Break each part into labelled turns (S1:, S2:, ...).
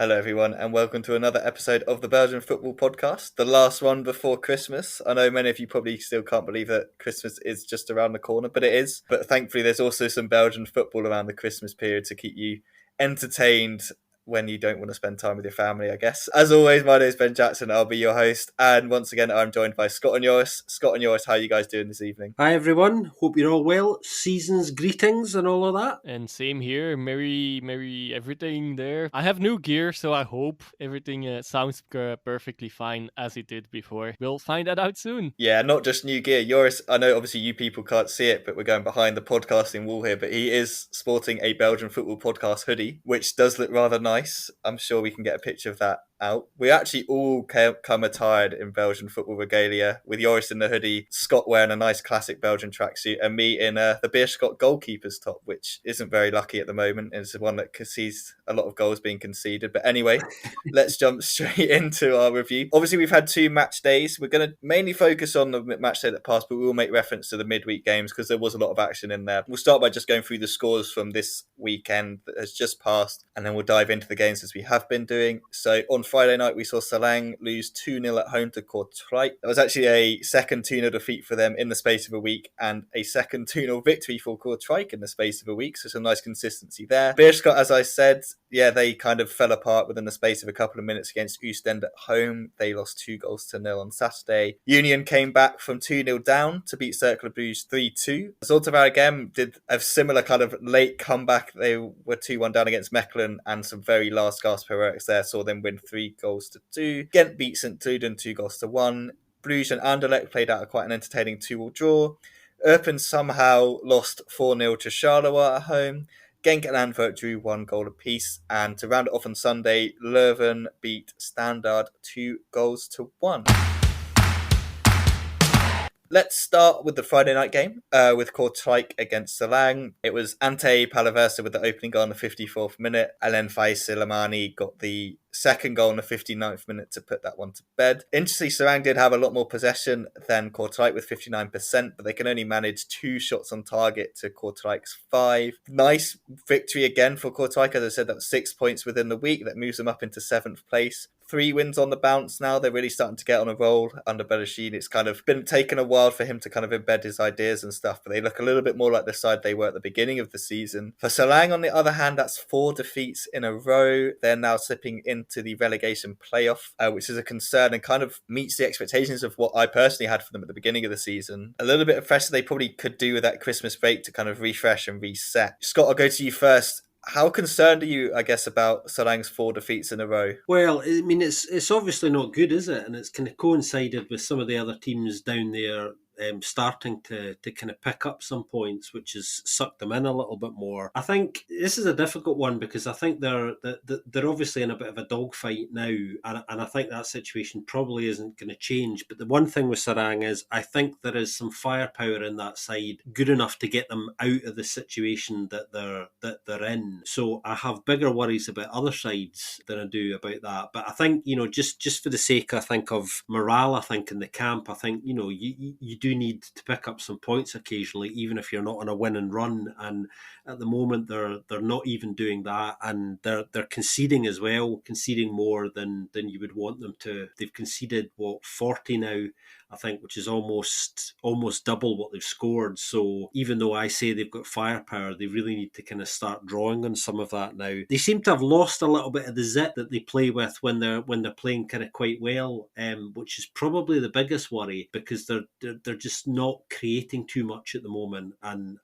S1: Hello, everyone, and welcome to another episode of the Belgian Football Podcast, the last one before Christmas. I know many of you probably still can't believe that Christmas is just around the corner, but it is. But thankfully, there's also some Belgian football around the Christmas period to keep you entertained when you don't want to spend time with your family, I guess. As always, my name is Ben Jackson. I'll be your host. And once again, I'm joined by Scott and Joris. Scott and Joris, how are you guys doing this evening?
S2: Hi everyone, hope you're all well. Season's greetings and all of that.
S3: And same here, merry everything there. I have new gear, so I hope everything sounds perfectly fine as it did before. We'll find that out soon.
S1: Yeah, not just new gear. Joris, I know obviously you people can't see it, but we're going behind the podcasting wall here, but he is sporting a Belgian Football Podcast hoodie, which does look rather nice. I'm sure we can get a picture of that out. We actually all come attired in Belgian football regalia, with Joris in the hoodie, Scott wearing a nice classic Belgian tracksuit, and me in the Beerschot goalkeeper's top, which isn't very lucky at the moment. It's one that sees a lot of goals being conceded. But anyway, let's jump straight into our review. Obviously, we've had 2 match days. We're going to mainly focus on the match day that passed, but we will make reference to the midweek games because there was a lot of action in there. We'll start by just going through the scores from this weekend that has just passed, and then we'll dive into the games as we have been doing. So on Friday night, we saw Salang lose 2-0 at home to Kortrijk. That was actually a second 2-0 defeat for them in the space of a week and a second 2-0 victory for Kortrijk in the space of a week. So some nice consistency there. Beerschot, as I said, they kind of fell apart within the space of a couple of minutes against Oostende at home. They lost 2-0 on Saturday. Union came back from 2-0 down to beat Cercle Bruges 3-2. Zulte Waragem did a similar kind of late comeback. They were 2-1 down against Mechelen, and some very last gasp heroics there saw them win 3-2. Ghent beat St. Truden 2-1. Bruges and Anderlecht played out quite an entertaining 2-2 draw. Eupen somehow lost 4-0 to Charleroi at home. Genk and Antwerp drew 1 goal apiece. And to round it off on Sunday, Leuven beat Standard 2-1. Let's start with the Friday night game with Kortrijk against Salang. It was Ante Palaversa with the opening goal in the 54th minute. Alen Faiz-Silamani got the second goal in the 59th minute to put that one to bed. Interestingly, Salang did have a lot more possession than Kortrijk with 59%, but they can only manage 2 shots on target to Kortrijk's 5. Nice victory again for Kortrijk. As I said, that's 6 points within the week. That moves them up into 7th place. 3 wins on the bounce now. They're really starting to get on a roll under Belgian. It's kind of been taken a while for him to kind of embed his ideas and stuff, but they look a little bit more like the side they were at the beginning of the season. For Salang, on the other hand, that's 4 defeats in a row. They're now slipping into the relegation playoff, which is a concern and kind of meets the expectations of what I personally had for them at the beginning of the season. A little bit of pressure they probably could do with that Christmas break to kind of refresh and reset. Scott, I'll go to you first. How concerned are you, I guess, about Salang's 4 defeats in a row?
S2: Well, I mean, it's obviously not good, is it? And it's kind of coincided with some of the other teams down there starting to kind of pick up some points, which has sucked them in a little bit more. I think this is a difficult one because I think they're obviously in a bit of a dogfight now, and I think that situation probably isn't going to change. But the one thing with Sarang is I think there is some firepower in that side, good enough to get them out of the situation that they're in. So I have bigger worries about other sides than I do about that. But I think, just for the sake, I think, of morale, I think in the camp, I think, you do need to pick up some points occasionally, even if you're not on a winning run. And at the moment, they're not even doing that, and they're conceding as well, conceding more than you would want them to. They've conceded 40 now, I think, which is almost double what they've scored. So even though I say they've got firepower, they really need to kind of start drawing on some of that now. They seem to have lost a little bit of the zip that they play with when they're playing kind of quite well, which is probably the biggest worry, because they're just not creating too much at the moment, and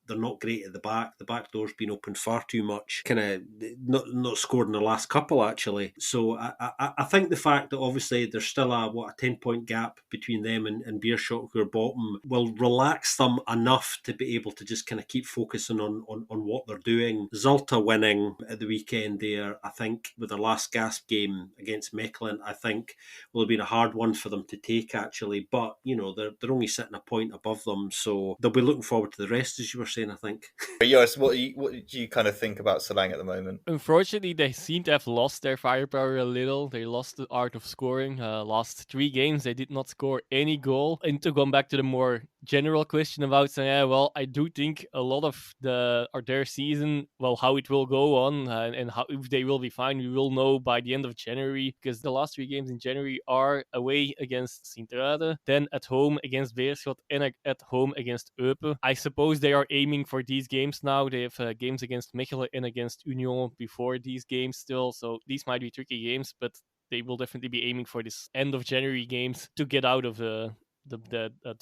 S2: they're not great at the back. The back door's been opened far too much. Kind of not scored in the last couple, actually. So I think the fact that obviously there's still a 10-point gap between them and Beerschot, who are bottom, will relax them enough to be able to just kind of keep focusing on what they're doing. Zulte winning at the weekend there, I think, with their last gasp game against Mechelen, I think will have been a hard one for them to take, actually. But, they're only sitting a point above them, so they'll be looking forward to the rest, as you were saying, I think.
S1: Joris, what do you kind of think about Salang at the moment?
S3: Unfortunately, they seem to have lost their firepower a little. They lost the art of scoring. Last 3 games, they did not score any goal. And to come back to the more general question about well, I do think a lot of their season, well, how it will go on, and how, if they will be fine, we will know by the end of January, because the last 3 games in January are away against Sint-Truiden, then at home against Beerschot, and at home against Eupen. I suppose they are aiming for these games now. They have games against Mechelen and against Union before these games still, so these might be tricky games, but they will definitely be aiming for this end of January games to get out of the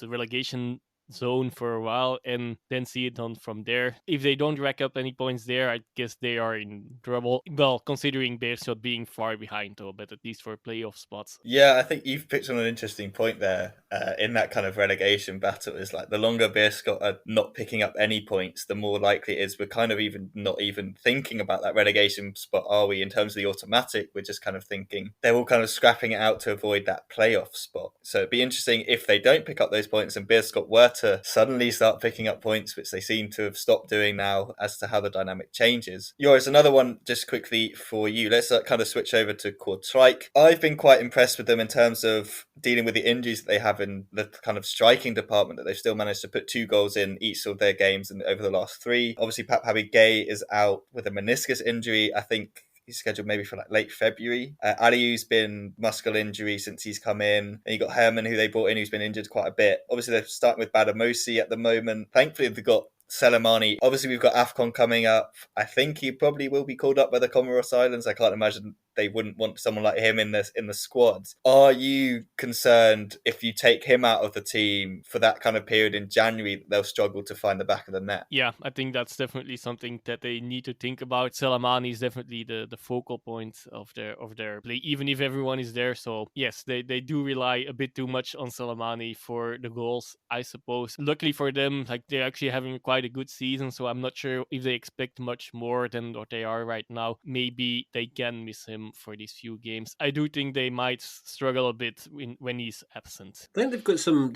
S3: relegation zone for a while and then see it on from there. If they don't rack up any points there, I guess they are in trouble. Well, considering Beerschot being far behind though, but at least for playoff spots.
S1: Yeah, I think you've picked on an interesting point there. In that kind of relegation battle, is like the longer Beerschot are not picking up any points, the more likely it is we're kind of even not even thinking about that relegation spot, are we? In terms of the automatic, we're just kind of thinking they're all kind of scrapping it out to avoid that playoff spot. So it'd be interesting if they don't pick up those points and Beerschot were to suddenly start picking up points, which they seem to have stopped doing now, as to how the dynamic changes. Joris, another one just quickly for you. Let's kind of switch over to Kortrijk. I've been quite impressed with them in terms of dealing with the injuries that they have in the kind of striking department, that they've still managed to put 2 goals in each of their games and over the last 3. Obviously, Pape Gay is out with a meniscus injury. I think he's scheduled maybe for like late February. Aliu's been muscle injury since he's come in. And you got Herman, who they brought in, who's been injured quite a bit. Obviously, they're starting with Badamosi at the moment. Thankfully, they've got Selemani. Obviously, we've got AFCON coming up. I think he probably will be called up by the Comoros Islands. I can't imagine they wouldn't want someone like him in the squad. Are you concerned if you take him out of the team for that kind of period in January, they'll struggle to find the back of the net?
S3: Yeah, I think that's definitely something that they need to think about. Selemani is definitely the focal point of their play, even if everyone is there. So yes, they do rely a bit too much on Selemani for the goals, I suppose. Luckily for them, like, they're actually having quite a good season, so I'm not sure if they expect much more than what they are right now. Maybe they can miss him for these few games. I do think they might struggle a bit when he's absent.
S2: I think they've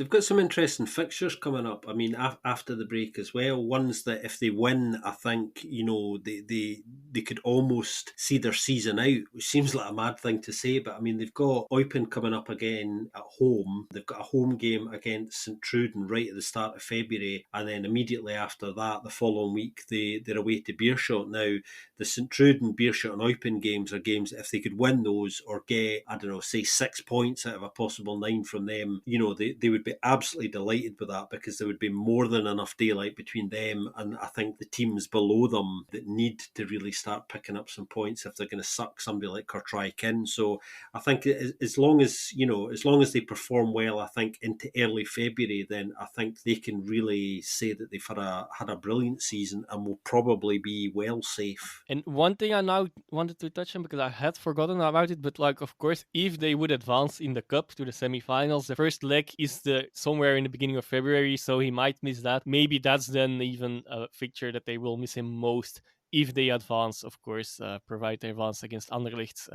S2: got some interesting fixtures coming up. I mean, after the break as well. Ones that if they win, I think they could almost see their season out, which seems like a mad thing to say. But I mean, they've got Eupen coming up again at home. They've got a home game against Sint-Truiden right at the start of February, and then immediately after that, the following week, they're away to Beerschot. Now, the Sint-Truiden, Beerschot, and Eupen games are games that if they could win those or get, I don't know, say 6 points out of a possible 9 from them, they would be absolutely delighted with that, because there would be more than enough daylight between them and I think the teams below them that need to really start picking up some points if they're going to suck somebody like Kortrijk in. So I think as long as they perform well, I think into early February, then I think they can really say that they've had a brilliant season and will probably be well safe.
S3: And one thing I now wanted to touch on, because I had forgotten about it, but like, of course, if they would advance in the cup to the semifinals, the first leg is somewhere in the beginning of February, so he might miss that. Maybe that's then even a fixture that they will miss him most if they advance, of course, provide they advance against Anderlecht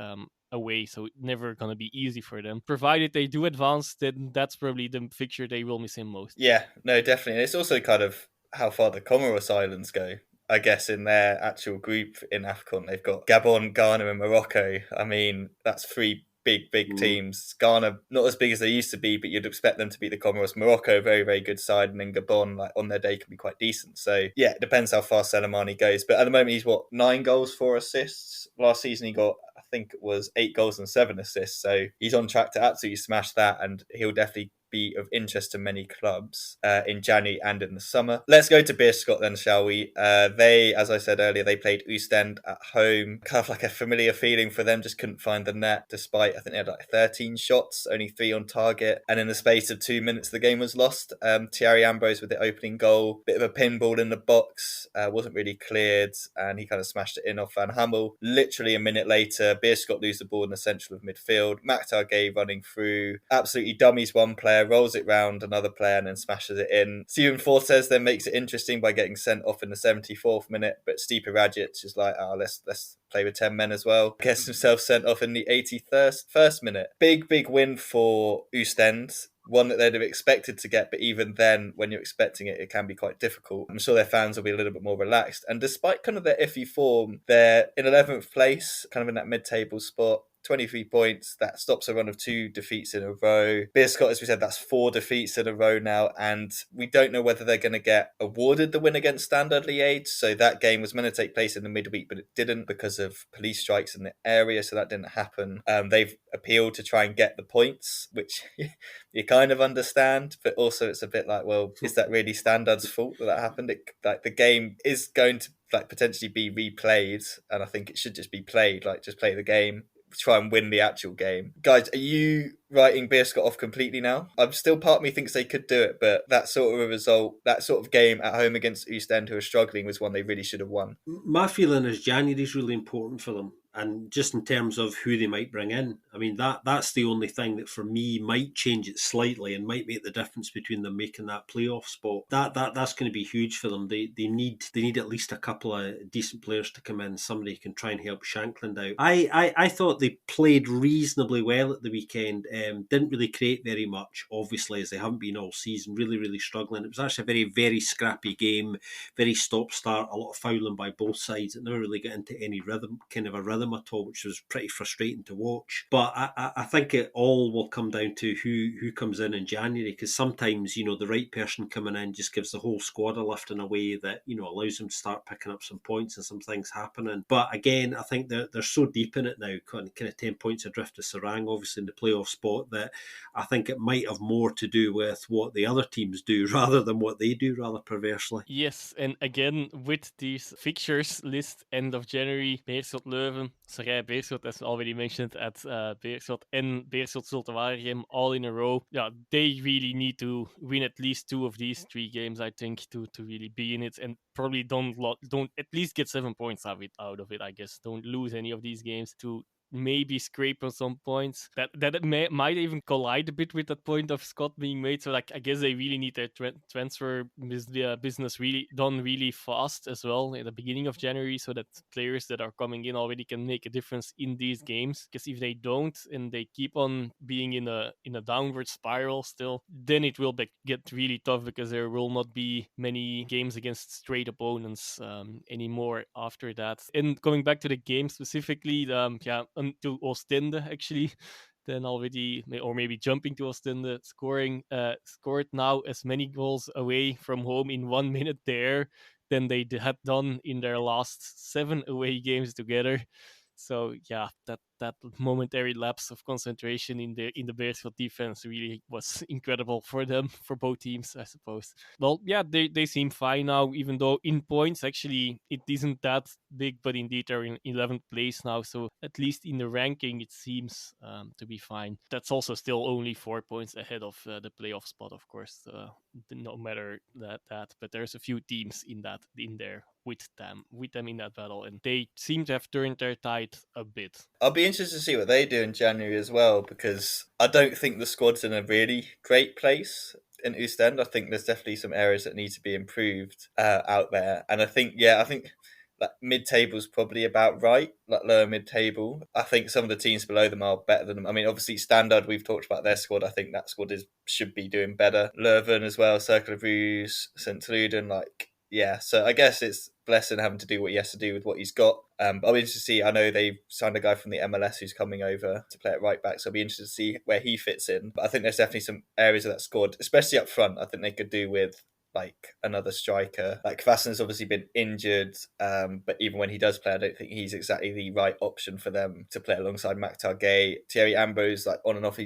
S3: away, so never gonna be easy for them. Provided they do advance, then that's probably the fixture they will miss him most.
S1: Yeah, no, definitely. And it's also kind of how far the Comoros Islands go. I guess in their actual group in AFCON, they've got Gabon, Ghana, and Morocco. I mean, that's 3 big teams. Ghana, not as big as they used to be, but you'd expect them to be the Comoros. Morocco, very, very good side, and then Gabon, like, on their day, can be quite decent. So yeah, it depends how far Selemani goes. But at the moment, he's 9 goals, 4 assists. Last season, he got, I think it was 8 goals and 7 assists. So he's on track to absolutely smash that, and he'll definitely be of interest to many clubs in January and in the summer. Let's go to Beerschot then, shall we? They, as I said earlier, they played Oostend at home. Kind of like a familiar feeling for them, just couldn't find the net, despite, I think they had like 13 shots, only 3 on target. And in the space of 2 minutes, the game was lost. Thierry Ambrose with the opening goal. Bit of a pinball in the box, wasn't really cleared, and he kind of smashed it in off Van Hummel. Literally a minute later, Beerschot lose the ball in the central of midfield. Maktar Gay running through, absolutely dummies one player, rolls it round another player, and then smashes it in. Steven Fortes then makes it interesting by getting sent off in the 74th minute, but Stipe Rajic is like, let's play with 10 men as well. Gets himself sent off in the 81st minute. Big win for Oostend. One that they'd have expected to get, but even then, when you're expecting it, it can be quite difficult. I'm sure their fans will be a little bit more relaxed. And despite kind of their iffy form, they're in 11th place, kind of in that mid-table spot. 23 points. That stops a run of 2 defeats in a row. Beerschot, as we said, that's 4 defeats in a row now, and we don't know whether they're going to get awarded the win against Standard Liège. So that game was meant to take place in the midweek, but it didn't because of police strikes in the area, so that didn't happen. They've appealed to try and get the points, which you kind of understand, but also it's a bit like, well, is that really Standard's fault that happened? The game is going to potentially be replayed, and I think it should just be played, just play the game, try and win the actual game. Guys, are you writing Beerschot off completely now? I'm still, part of me thinks they could do it, but that sort of a result, that sort of game at home against Ostend, who are struggling, was one they really should have won.
S2: My feeling is January is really important for them. And just in terms of who they might bring in, I mean, that's the only thing that for me might change it slightly and might make the difference between them making that playoff spot. That's going to be huge for them. They need at least a couple of decent players to come in. Somebody who can try and help Shankland out. I thought they played reasonably well at the weekend. Didn't really create very much, obviously, as they haven't been all season. Really, really struggling. It was actually a very, very scrappy game. Very stop-start. A lot of fouling by both sides. It never really got into any kind of a rhythm at all, which was pretty frustrating to watch. But I think it all will come down to who comes in January, because sometimes, the right person coming in just gives the whole squad a lift in a way that, allows them to start picking up some points and some things happening. But again, I think they're so deep in it now, kind of 10 points adrift of Serang, obviously in the playoff spot, that I think it might have more to do with what the other teams do rather than what they do, rather perversely.
S3: Yes, and again, with these fixtures list end of January, Beerschot Leuven, Serijn Beerschot, as already mentioned, at Beerschot and Beerschot Zulte Waragem all in a row. Yeah, they really need to win at least 2 of these 3 games, I think, to really be in it, and probably don't at least get 7 points out of it, I guess. Don't lose any of these games to maybe scrape on some points. That might even collide a bit with that point of Scott being made. So I guess they really need their transfer business really done really fast as well at the beginning of January, so that players that are coming in already can make a difference in these games. Because if they don't and they keep on being in a downward spiral still, then it will get really tough, because there will not be many games against straight opponents anymore after that. And coming back to the game specifically, to Ostende actually, then already, or maybe jumping to Ostende, scored now as many goals away from home in 1 minute there than they had done in their last 7 away games together. So yeah, that momentary lapse of concentration in the Beerschot defense really was incredible for them, for both teams, I suppose. Well, yeah, they seem fine now, even though in points actually it isn't that big, but indeed they're in 11th place now, so at least in the ranking it seems to be fine. That's also still only 4 points ahead of the playoff spot, of course. No matter that, but there's a few teams in there with them in that battle, and they seem to have turned their tide a bit.
S1: I'll be interested to see what they do in January as well, because I don't think the squad's in a really great place in Ostend. I think there's definitely some areas that need to be improved out there, and I think like mid-table's probably about right, like lower mid-table. I think some of the teams below them are better than them. I mean, obviously Standard, we've talked about their squad. I think that squad should be doing better. Leuven as well, Cercle of Bruges, St. Luden, so I guess it's Blessing having to do what he has to do with what he's got. I'll be interested to see. I know they've signed a guy from the MLS who's coming over to play at right back, so I'll be interested to see where he fits in. But I think there's definitely some areas of that squad, especially up front, I think they could do with another striker. Kvassen's obviously been injured, but even when he does play, I don't think he's exactly the right option for them to play alongside Mac Targay. Thierry Ambrose, on and off,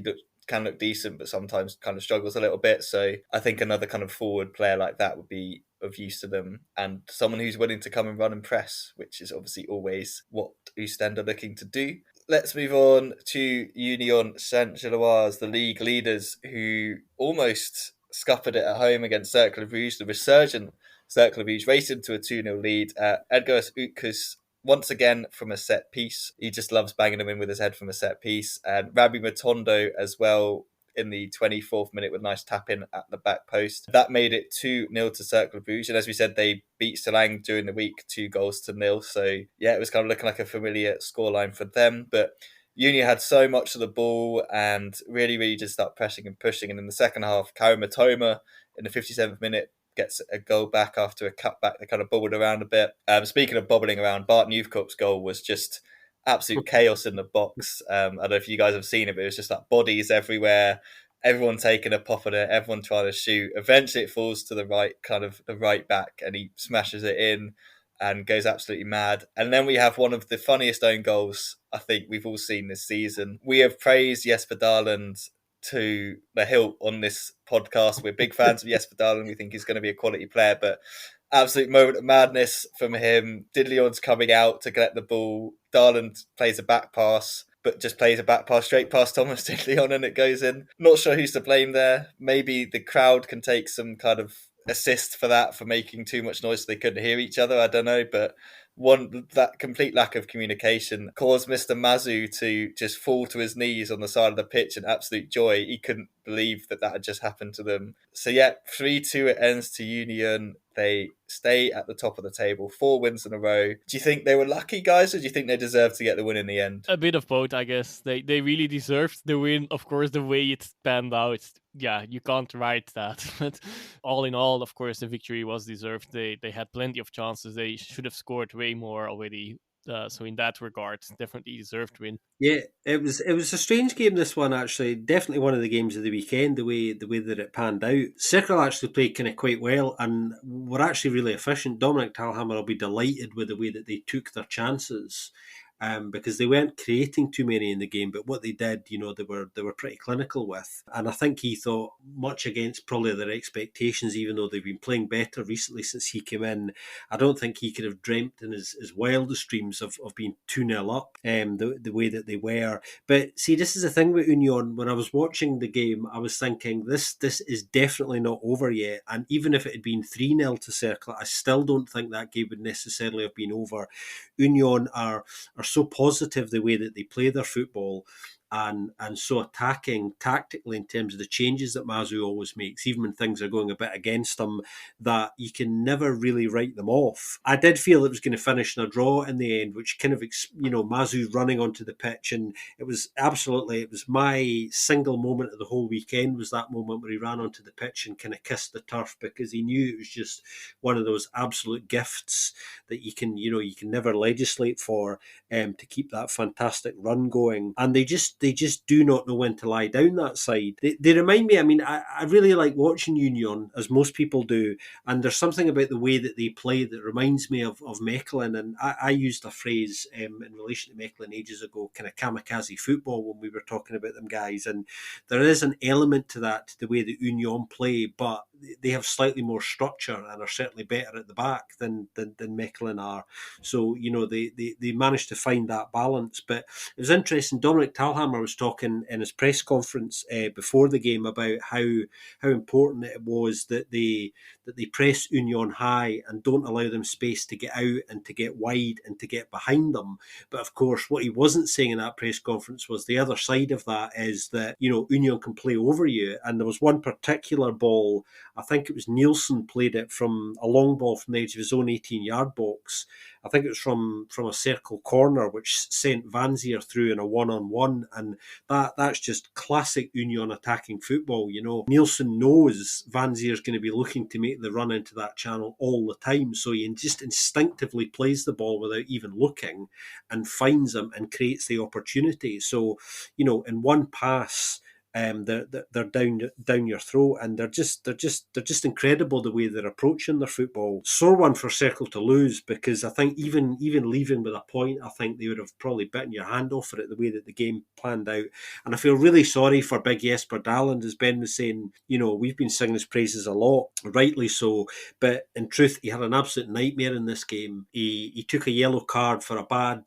S1: can look decent, but sometimes kind of struggles a little bit. So I think another kind of forward player like that would be of use to them, and someone who's willing to come and run and press, which is obviously always what Ostend are looking to do. Let's move on to Union Saint-Gilloise, the league leaders, who almost scuppered it at home against Cercle of Bruges. The resurgent Cercle of Bruges raced into a 2-0 lead. Edgaras Utkus once again from a set piece. He just loves banging them in with his head from a set piece. And Rabbi Matondo as well in the 24th minute with a nice tap in at the back post. That made it 2-0 to Cercle of Bruges. And as we said, they beat Serang during the week 2-0. So yeah, it was kind of looking like a familiar scoreline for them. But Union had so much of the ball and really, really just start pressing and pushing. And in the second half, Karim Matoma in the 57th minute gets a goal back after a cutback that kind of bobbled around a bit. Speaking of bobbling around, Bart Nieuwkoop's goal was just absolute chaos in the box. I don't know if you guys have seen it, but it was just like bodies everywhere, everyone taking a pop at it, everyone trying to shoot. Eventually it falls to the right back, and he smashes it in and goes absolutely mad. And then we have one of the funniest own goals I think we've all seen this season. We have praised Jesper Dahlund to the hilt on this podcast. We're big fans of Jesper Dahlund. We think he's going to be a quality player, but absolute moment of madness from him. Diddleyord's coming out to get the ball. Darland plays a back pass, but just plays a back pass straight past Thomas Diddleyon and it goes in. Not sure who's to blame there. Maybe the crowd can take some kind of assist for that, for making too much noise so they couldn't hear each other. I don't know, but that complete lack of communication caused Mr. Mazu to just fall to his knees on the side of the pitch in absolute joy. He couldn't believe that had just happened to them. So yeah, 3-2 it ends to Union. They stay at the top of the table, 4 wins in a row. Do you think they were lucky, guys, or do you think they deserved to get the win in the end?
S3: A bit of both, I guess. They really deserved the win. Of course, the way it panned out, yeah, you can't write that. But all in all, of course, the victory was deserved. They had plenty of chances. They should have scored way more already. So in that regard, definitely deserved win.
S2: Yeah, it was a strange game, this one, actually. Definitely one of the games of the weekend, the way that it panned out. Circle actually played kind of quite well and were actually really efficient. Dominic Talhammer will be delighted with the way that they took their chances. Because they weren't creating too many in the game, but what they did, they were pretty clinical with. And I think he thought, much against probably their expectations, even though they've been playing better recently since he came in, I don't think he could have dreamt in his wildest dreams of being 2-0 up, the way that they were. But see, this is the thing with Union. When I was watching the game, I was thinking, this is definitely not over yet. And even if it had been 3-0 to Cercle, I still don't think that game would necessarily have been over. Union are so positive the way that they play their football, and so attacking tactically in terms of the changes that Mazu always makes, even when things are going a bit against them, that you can never really write them off. I did feel it was going to finish in a draw in the end, which kind of, Mazu running onto the pitch, and it was my single moment of the whole weekend, was that moment where he ran onto the pitch and kind of kissed the turf, because he knew it was just one of those absolute gifts that you can never legislate for, to keep that fantastic run going. And they just do not know when to lie down, that side. They remind me, I really like watching Union, as most people do, and there's something about the way that they play that reminds me of Mechelen. And I used a phrase in relation to Mechelen ages ago, kind of kamikaze football, when we were talking about them guys. And there is an element to that, to the way that Union play, but they have slightly more structure and are certainly better at the back than Mechelen are. So, they managed to find that balance. But it was interesting, Dominic Talhammer was talking in his press conference before the game about how important it was that they press Union high and don't allow them space to get out and to get wide and to get behind them. But of course, what he wasn't saying in that press conference was the other side of that is that, Union can play over you. And there was one particular ball, I think it was Nielsen played it from a long ball from the edge of his own 18-yard box. I think it was from a Cercle corner, which sent Vanzier through in a one-on-one, and that's just classic Union attacking football. Nielsen knows Vanzier's going to be looking to make the run into that channel all the time, so he just instinctively plays the ball without even looking, and finds them and creates the opportunity. So, in one pass, they're down your throat, and they're just incredible the way they're approaching their football. Sore one for Cercle to lose, because I think even leaving with a point, I think they would have probably bitten your hand off for it, the way that the game planned out. And I feel really sorry for big Jesper Dahlund, as Ben was saying. We've been singing his praises a lot, rightly so, but in truth, he had an absolute nightmare in this game. He took a yellow card for a bad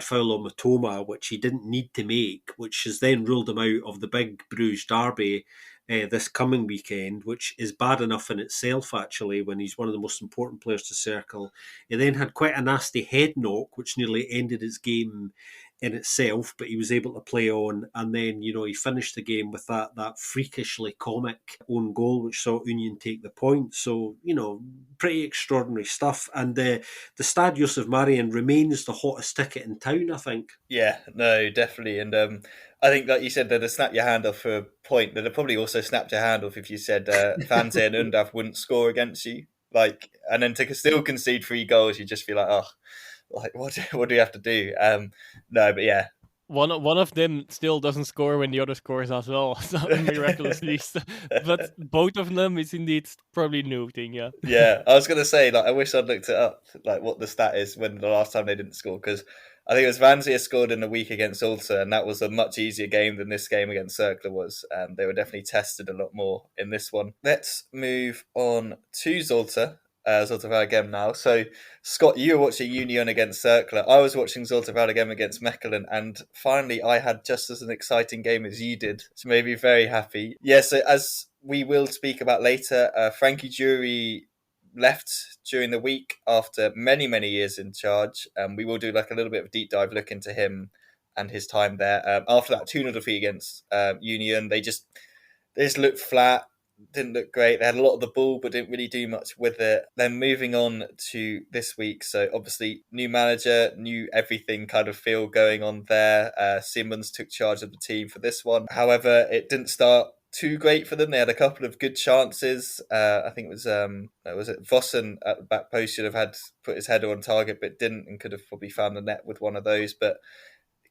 S2: foul on Matoma, which he didn't need to make, which has then ruled him out of the big Bruges derby this coming weekend, which is bad enough in itself, actually, when he's one of the most important players to Cercle. He then had quite a nasty head knock, which nearly ended his game in itself, but he was able to play on. And then, he finished the game with that freakishly comic own goal, which saw Union take the point. So, pretty extraordinary stuff. And the Stade Joseph Marion remains the hottest ticket in town, I think.
S1: Yeah, no, definitely. And I think, like you said, they'd have snapped your hand off for a point. They'd have probably also snapped your hand off if you said Fanze and Undav wouldn't score against you. And then to still concede 3 goals, you just feel like, oh, Like, what do you have to do? No, but yeah.
S3: One of them still doesn't score when the other scores as well, so miraculously. But both of them is indeed probably a new thing, yeah.
S1: Yeah, I was gonna say, like, I wish I'd looked it up, like what the stat is when the last time they didn't score, because I think it was Vanzia scored in the week against Zulte, and that was a much easier game than this game against Cercle was. They were definitely tested a lot more in this one. Let's move on to Zulte. Zulte Waragem now. So, Scott, you were watching Union against Cercle. I was watching Zulte Waragem against Mechelen, and finally, I had just as an exciting game as you did, which made me very happy. Yeah, so as we will speak about later, Francky Dury left during the week after many, many years in charge. We will do like a little bit of a deep dive look into him and his time there. After that 2-0 defeat against Union, they just looked flat, didn't look great. They had a lot of the ball, but didn't really do much with it. Then moving on to this week, so obviously new manager, new everything kind of feel going on there. Simmons took charge of the team for this one. However, it didn't start too great for them. They had a couple of good chances. I think it was Vossen at the back post should have had put his header on target, but didn't, and could have probably found the net with one of those. But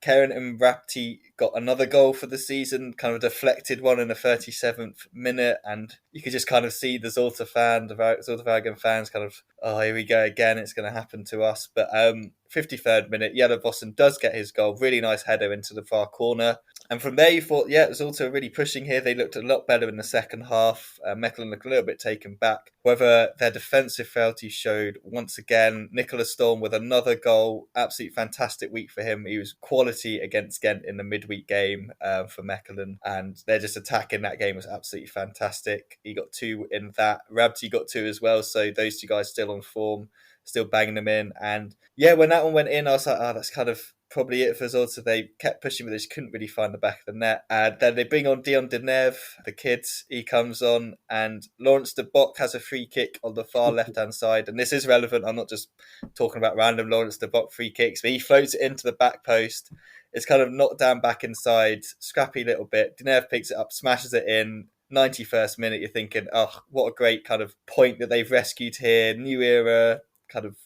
S1: Karen and Rapti got another goal for the season, kind of deflected one in the 37th minute, and you could just kind of see the Zulte Waragem fans kind of, oh, here we go again, it's going to happen to us. But 53rd minute, Jelle Vossen does get his goal, really nice header into the far corner. And from there, you thought, yeah, it was also really pushing here. They looked a lot better in the second half. Mechelen looked a little bit taken back. However, their defensive frailty showed once again. Nicholas Storm with another goal. Absolutely fantastic week for him. He was quality against Ghent in the midweek game for Mechelen. And their just attack in that game was absolutely fantastic. He got 2 in that. Rabti got 2 as well. So those two guys still on form, still banging them in. And yeah, when that one went in, I was like, oh, that's kind of probably it for Zulte. They kept pushing, but they just couldn't really find the back of the net. And then they bring on Dion Deneuve, the kid. He comes on, and Lawrence de Bock has a free kick on the far left-hand side. And this is relevant. I'm not just talking about random Lawrence de Bock free kicks, but he floats it into the back post. It's kind of knocked down back inside, scrappy little bit. Deneuve picks it up, smashes it in. 91st minute, you're thinking, oh, what a great kind of point that they've rescued here. New era, kind of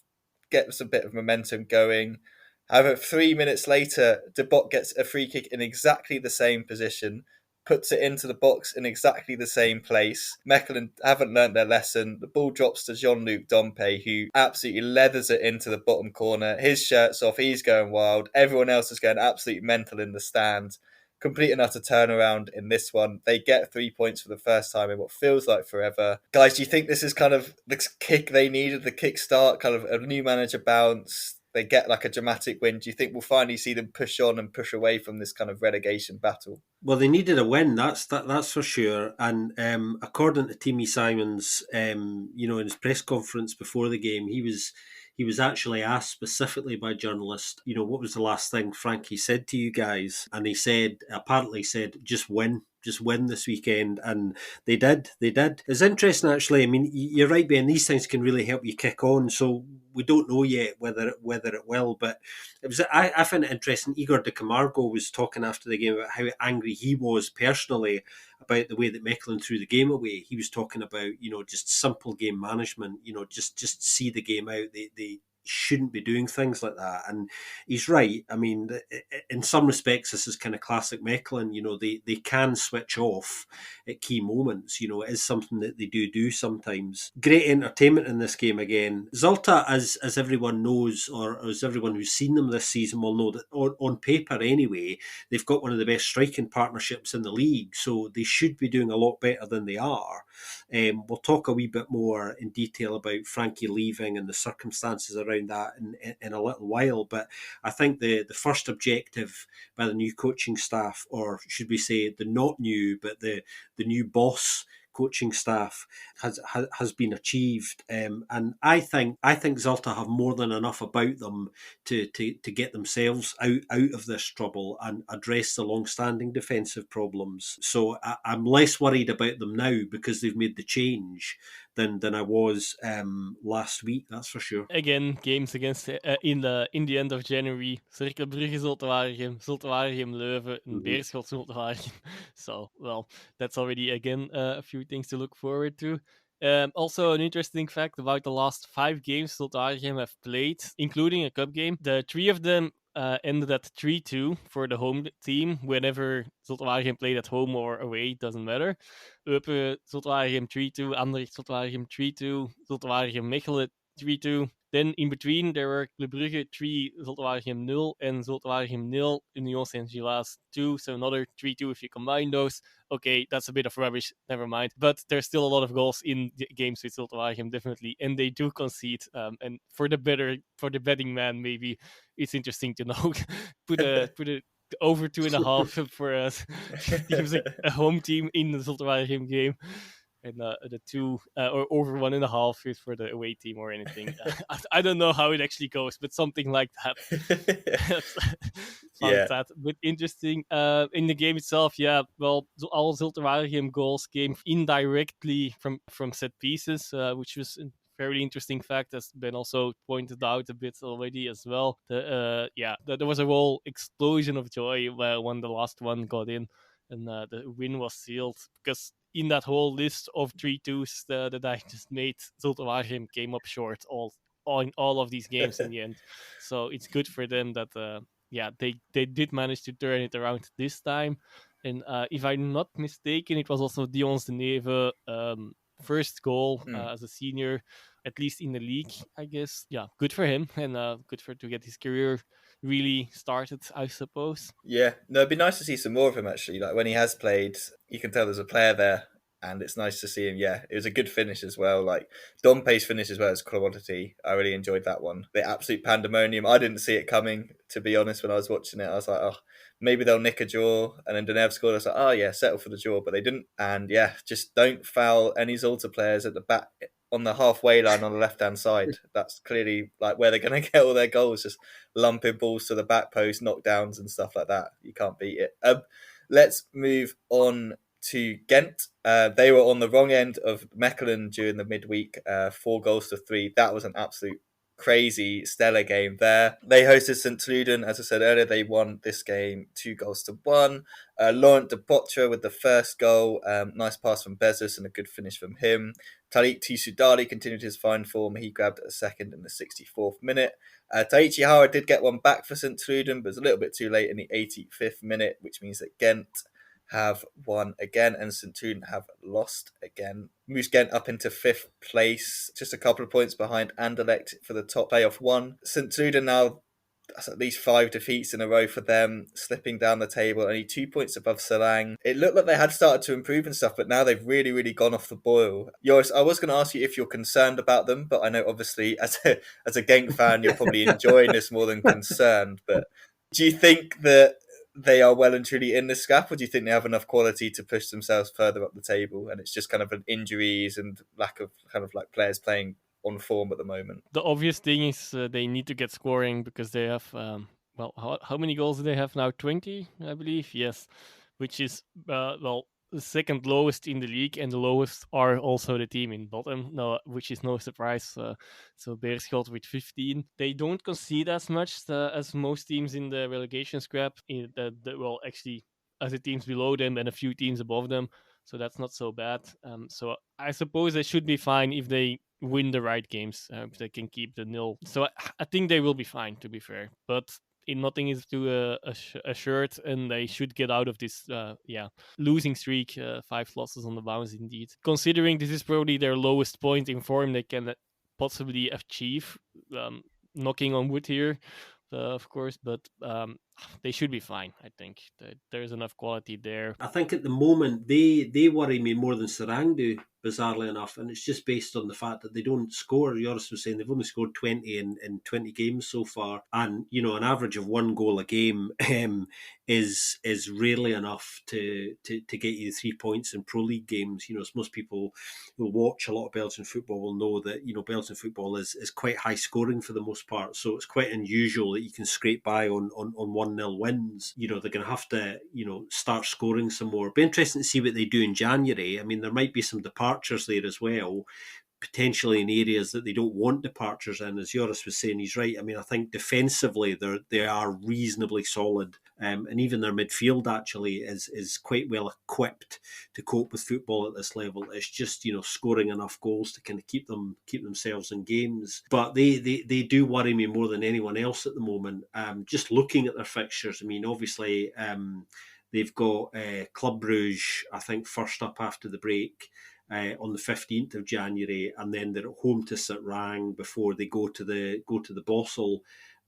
S1: gets a bit of momentum going. However, 3 minutes later, De Bock gets a free kick in exactly the same position, puts it into the box in exactly the same place. Mechelen haven't learnt their lesson. The ball drops to Jean-Luc Dompe, who absolutely leathers it into the bottom corner. His shirt's off, he's going wild. Everyone else is going absolutely mental in the stand. Complete and utter turnaround in this one. They get 3 points for the first time in what feels like forever. Guys, do you think this is kind of the kick they needed, the kickstart, kind of a new manager bounce? They get like a dramatic win. Do you think we'll finally see them push on and push away from this kind of relegation battle?
S2: Well, they needed a win. That's for sure. And according to Timmy Simons, in his press conference before the game, he was actually asked specifically by journalists, what was the last thing Frankie said to you guys? And he apparently said, just win this weekend. And they did. It's interesting, actually. I mean, you're right, Ben, these things can really help you kick on. So we don't know yet whether it will, but it was. I found it interesting. Igor de Camargo was talking after the game about how angry he was personally about the way that Mechelen threw the game away. He was talking about, just simple game management, just see the game out. They shouldn't be doing things like that. And he's right. I mean, in some respects, this is kind of classic Mechelen. They can switch off at key moments. It is something that they do sometimes. Great entertainment in this game again. Zulte, as everyone knows, or as everyone who's seen them this season will know, that on paper anyway, they've got one of the best striking partnerships in the league. So they should be doing a lot better than they are. We'll talk a wee bit more in detail about Frankie leaving and the circumstances around that in a little while, but I think the first objective by the new coaching staff, or should we say the not new, but the new boss coaching staff has been achieved, and I think Zulte have more than enough about them to get themselves out of this trouble and address the long-standing defensive problems. So I'm less worried about them now because they've made the change than I was last week. That's for sure.
S3: Again, games against in the end of January. Club Brugge, Zulte Waragem, Leuven, and Beerschot, Zulte Waragem. So, well, that's already again a few things to look forward to. Also, an interesting fact about the last 5 games Zulte Waregem have played, including a cup game. The 3 of them ended at 3-2 for the home team. Whenever Zulte Waregem played at home or away, doesn't matter. Eupen, Zulte Waregem 3-2, Anderlecht, Zulte Waregem 3-2, Zulte Waregem Mechelen 3-2. Then in between there were Club Brugge 3, Zulte Waregem 0, and Zulte Waregem 0, Union Saint-Gilles 2, so another 3-2 if you combine those. Okay, that's a bit of rubbish, never mind. But there's still a lot of goals in the games with Zulte Waregem, definitely, and they do concede. And for the betting man, maybe it's interesting to know. put a over 2.5 for teams like a home team in the Zulte Waregem game. And the 2 or over 1.5 is for the away team or anything. I don't know how it actually goes, but something like that. Found
S1: Yeah.
S3: that a bit interesting. In the game itself, yeah, well, all Zulte Waregem goals came indirectly from set pieces, which was a fairly interesting fact, as Ben also pointed out a bit already as well. There was a whole explosion of joy when the last one got in and the win was sealed, because in that whole list of 3-2s that I just made, Zulte Waregem came up short in all of these games in the end. So it's good for them that they did manage to turn it around this time. And if I'm not mistaken, it was also Dion's de Neve first goal as a senior, at least in the league, I guess. Yeah, good for him, and good for to get his career really started, I suppose.
S1: Yeah, no, it'd be nice to see some more of him actually. Like when he has played, you can tell there's a player there, and it's nice to see him. Yeah, it was a good finish as well. Like Dompe's finish as well as quality. I really enjoyed that one. The absolute pandemonium. I didn't see it coming, to be honest. When I was watching it, I was like, oh, maybe they'll nick a draw, and then Denev scored. I was like, oh yeah, settle for the draw, but they didn't. And yeah, just don't foul any Zulte players at the back on the halfway line on the left hand side. That's clearly like where they're going to get all their goals. Just lumping balls to the back post, knockdowns and stuff like that. You can't beat it. Let's move on to Ghent. They were on the wrong end of Mechelen during the midweek. 4-3. That was an absolute crazy stellar game there. They hosted St. Truden. As I said earlier, they won this game 2-1. Laurent de Potre with the first goal. Nice pass from Bezos and a good finish from him. Tariq Tissoudali continued his fine form. He grabbed a second in the 64th minute. Taichi Hara did get one back for St. Truden, but it was a little bit too late in the 85th minute, which means that Ghent have won again and St. Truden have lost again. Moves Ghent up into 5th place, just a couple of points behind Anderlecht for the top playoff one. St. Truden now, that's at least 5 defeats in a row for them, slipping down the table, only 2 points above Selang. It looked like they had started to improve and stuff, but now they've really, really gone off the boil. Joris, I was going to ask you if you're concerned about them, but I know obviously as a Genk fan, you're probably enjoying this more than concerned. But do you think that they are well and truly in the scrap, or do you think they have enough quality to push themselves further up the table, and it's just kind of an injuries and lack of kind of like players playing on form at the moment?
S3: The obvious thing is they need to get scoring, because they have how many goals do they have now? 20, I believe. Yes, which is the second lowest in the league, and the lowest are also the team in bottom. No, which is no surprise. So Beerschot with 15, they don't concede as much as most teams in the relegation scrap. Actually, as the teams below them and a few teams above them. So that's not so bad. So I suppose they should be fine if they win the right games. If they can keep the nil. So I think they will be fine, to be fair. But nothing is to assured, and they should get out of this losing streak. 5 losses on the bounce, indeed. Considering this is probably their lowest point in form they can possibly achieve. Knocking on wood here, of course, but they should be fine. I think there's enough quality there.
S2: I think at the moment they worry me more than Serang do, bizarrely enough, and it's just based on the fact that they don't score. Joris was saying they've only scored 20 in 20 games so far, and an average of 1 goal a game is really enough to get you 3 points in Pro League games. As most people who watch a lot of Belgian football will know that Belgian football is quite high scoring for the most part, so it's quite unusual that you can scrape by on 1-0 wins. They're going to have to start scoring some more. It'll be interesting to see what they do in January. I mean, there might be some departures there as well, potentially in areas that they don't want departures in. As Joris was saying, he's right. I mean, I think defensively they are reasonably solid. And even their midfield actually is quite well equipped to cope with football at this level. It's just, scoring enough goals to kind of keep themselves in games. But they do worry me more than anyone else at the moment. Just looking at their fixtures, I mean, obviously they've got Club Brugge, I think, first up after the break. On the 15th of January, and then they're at home to St-Rang before they go to the Bossel,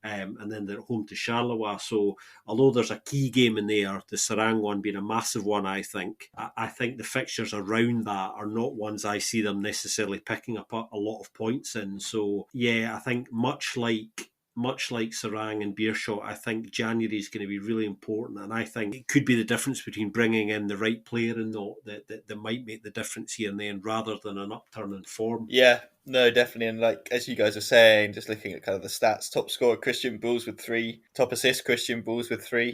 S2: and then they're at home to Charleroi. So although there's a key game in there, the Sarang one being a massive one, I think the fixtures around that are not ones I see them necessarily picking up a lot of points in. So yeah, I think much like Sarang and Beerschot, I think January is going to be really important, and I think it could be the difference between bringing in the right player and not that might make the difference here and then, rather than an upturn in form.
S1: Yeah, no, definitely. And like as you guys are saying, just looking at kind of the stats, top scorer Christian Bulls with 3, top assist Christian Bulls with 3.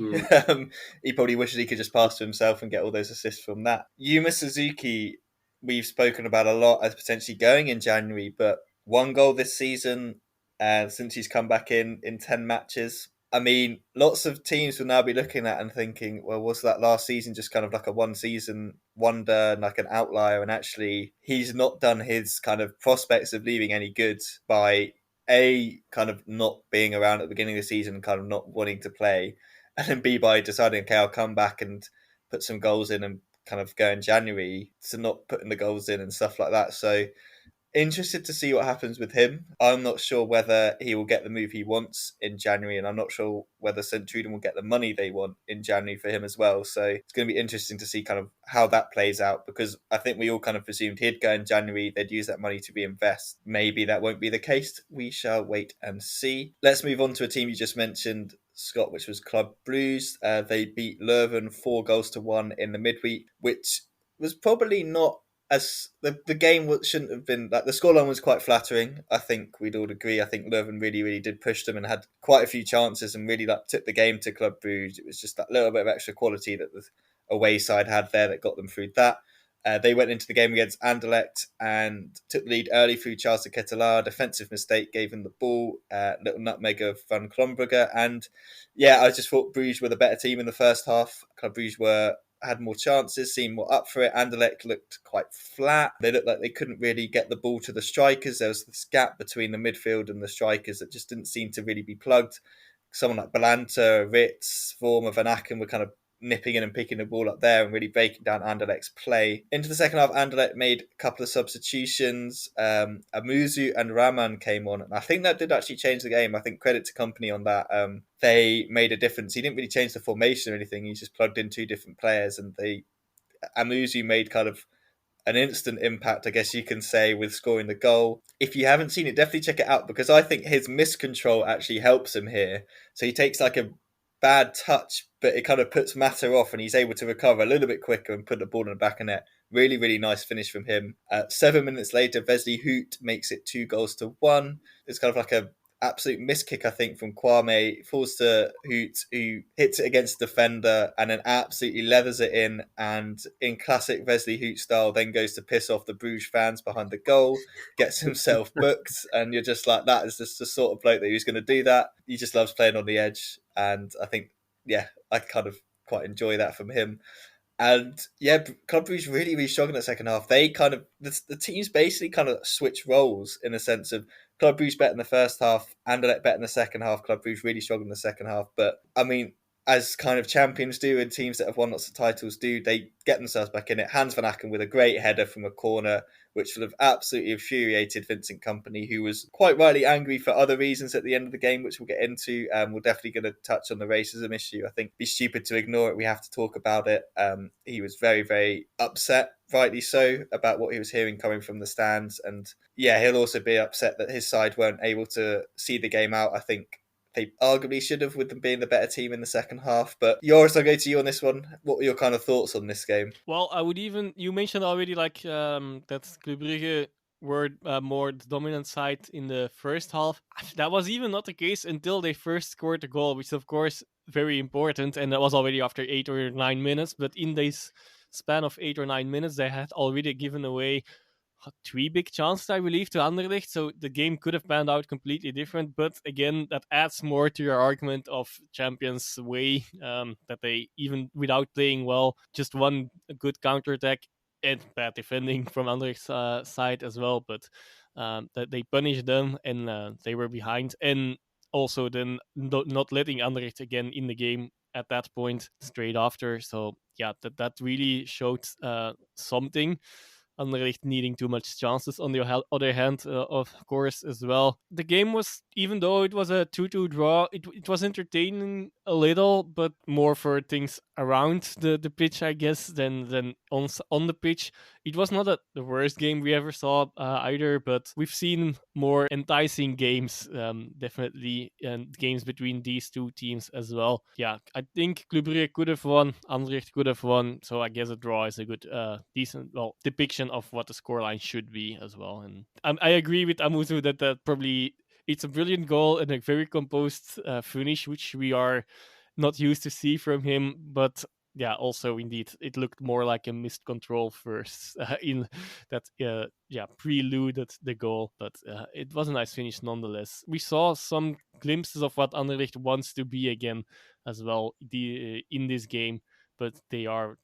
S1: He probably wishes he could just pass to himself and get all those assists from that. Yuma Suzuki, we've spoken about a lot as potentially going in January, but 1 goal this season, and since he's come back in 10 matches. I mean, lots of teams will now be looking at and thinking, well, was that last season just kind of like a one season wonder and like an outlier? And actually, he's not done his kind of prospects of leaving any good by A, kind of not being around at the beginning of the season, kind of not wanting to play, and then B, by deciding, okay, I'll come back and put some goals in and kind of go in January to not putting the goals in and stuff like that. So interested to see what happens with him. I'm not sure whether he will get the move he wants in January, and I'm not sure whether St. Truden will get the money they want in January for him as well. So it's going to be interesting to see kind of how that plays out, because I think we all kind of presumed he'd go in January, they'd use that money to reinvest. Maybe that won't be the case. We shall wait and see. Let's move on to a team you just mentioned, Scott, which was Club Brugge. They beat Leuven 4-1 in the midweek, which was probably not as the game shouldn't have been like the scoreline was quite flattering. I think we'd all agree. I think Leuven really did push them and had quite a few chances and really like took the game to Club Brugge. It was just that little bit of extra quality that the away side had there that got them through that. They went into the game against Anderlecht and took the lead early through Charles de Ketelaar. Defensive mistake gave him the ball. Little nutmeg of Van Klombrugge. And yeah, I just thought Bruges were the better team in the first half. Club Brugge had more chances, seemed more up for it. Anderlecht looked quite flat. They looked like they couldn't really get the ball to the strikers. There was this gap between the midfield and the strikers that just didn't seem to really be plugged. Someone like Balanta, Ritz, Vormer, Van Aken were kind of nipping in and picking the ball up there and really breaking down Anderlecht's play. Into the second half, Anderlecht made a couple of substitutions. Amuzu and Rahman came on, and I think that did actually change the game. I think credit to Company on that. They made a difference. He didn't really change the formation or anything. He just plugged in 2 different players, and Amuzu made kind of an instant impact, I guess you can say, with scoring the goal. If you haven't seen it, definitely check it out, because I think his miscontrol actually helps him here. So he takes like a bad touch, but it kind of puts Mata off and he's able to recover a little bit quicker and put the ball in the back of net. Really nice finish from him. 7 minutes later, Wesley Hoot makes it 2-1. It's kind of like a absolute miss kick, I think, from Kwame. Falls to Hoot, who hits it against the defender and then absolutely leathers it in. And in classic Wesley Hoot style, then goes to piss off the Bruges fans behind the goal, gets himself booked. And you're just like, that is just the sort of bloke that who's going to do that. He just loves playing on the edge. And I think, yeah, I kind of quite enjoy that from him. And yeah, Club Brugge really strong in the second half. They kind of, the teams basically kind of switch roles in a sense of Club Brugge better in the first half, Anderlecht better in the second half, Club Brugge really strong in the second half. But I mean, as kind of champions do and teams that have won lots of titles do, they get themselves back in it. Hans van Aken with a great header from a corner, which would have absolutely infuriated Vincent Kompany, who was quite rightly angry for other reasons at the end of the game, which we'll get into. We're definitely going to touch on the racism issue. I think it'd be stupid to ignore it. We have to talk about it. He was very upset, rightly so, about what he was hearing coming from the stands. And yeah, he'll also be upset that his side weren't able to see the game out. I think they arguably should have, with them being the better team in the second half. But Joris, I'll go to you on this one. What were your kind of thoughts on this game?
S3: Well, I would even, you mentioned already like that Club Brugge were more the dominant side in the first half. That was even not the case until they first scored the goal, which is of course very important, and that was already after 8 or 9 minutes. But in this span of 8 or 9 minutes, they had already given away 3 big chances, I believe, to Anderlecht. So the game could have panned out completely different. But again, that adds more to your argument of Champions' way, that they, even without playing well, just won a good counterattack and bad defending from Anderlecht's side as well. But that they punished them and they were behind. And also then not letting Anderlecht again in the game at that point straight after. So yeah, that really showed something. Anderlecht needing too much chances. On the other hand, of course, as well. The game was, even though it was a 2-2 draw, it was entertaining a little, but more for things around the pitch, I guess, than on the pitch. It was not the worst game we ever saw either, but we've seen more enticing games, definitely, and games between these two teams as well. Yeah, I think Club Brugge could have won, Anderlecht could have won, so I guess a draw is a good, decent, depiction of what the scoreline should be as well. And I agree with Amuzu that probably it's a brilliant goal and a very composed finish, which we are not used to see from him. But yeah, also indeed, it looked more like a missed control first in that preluded the goal. But it was a nice finish nonetheless. We saw some glimpses of what Anderlecht wants to be again as well in this game, but they are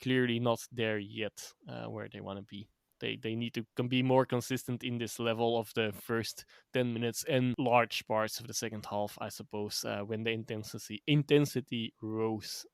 S3: clearly not there yet where they want to be. They need to be more consistent in this level of the first 10 minutes and large parts of the second half, I suppose, when the intensity rose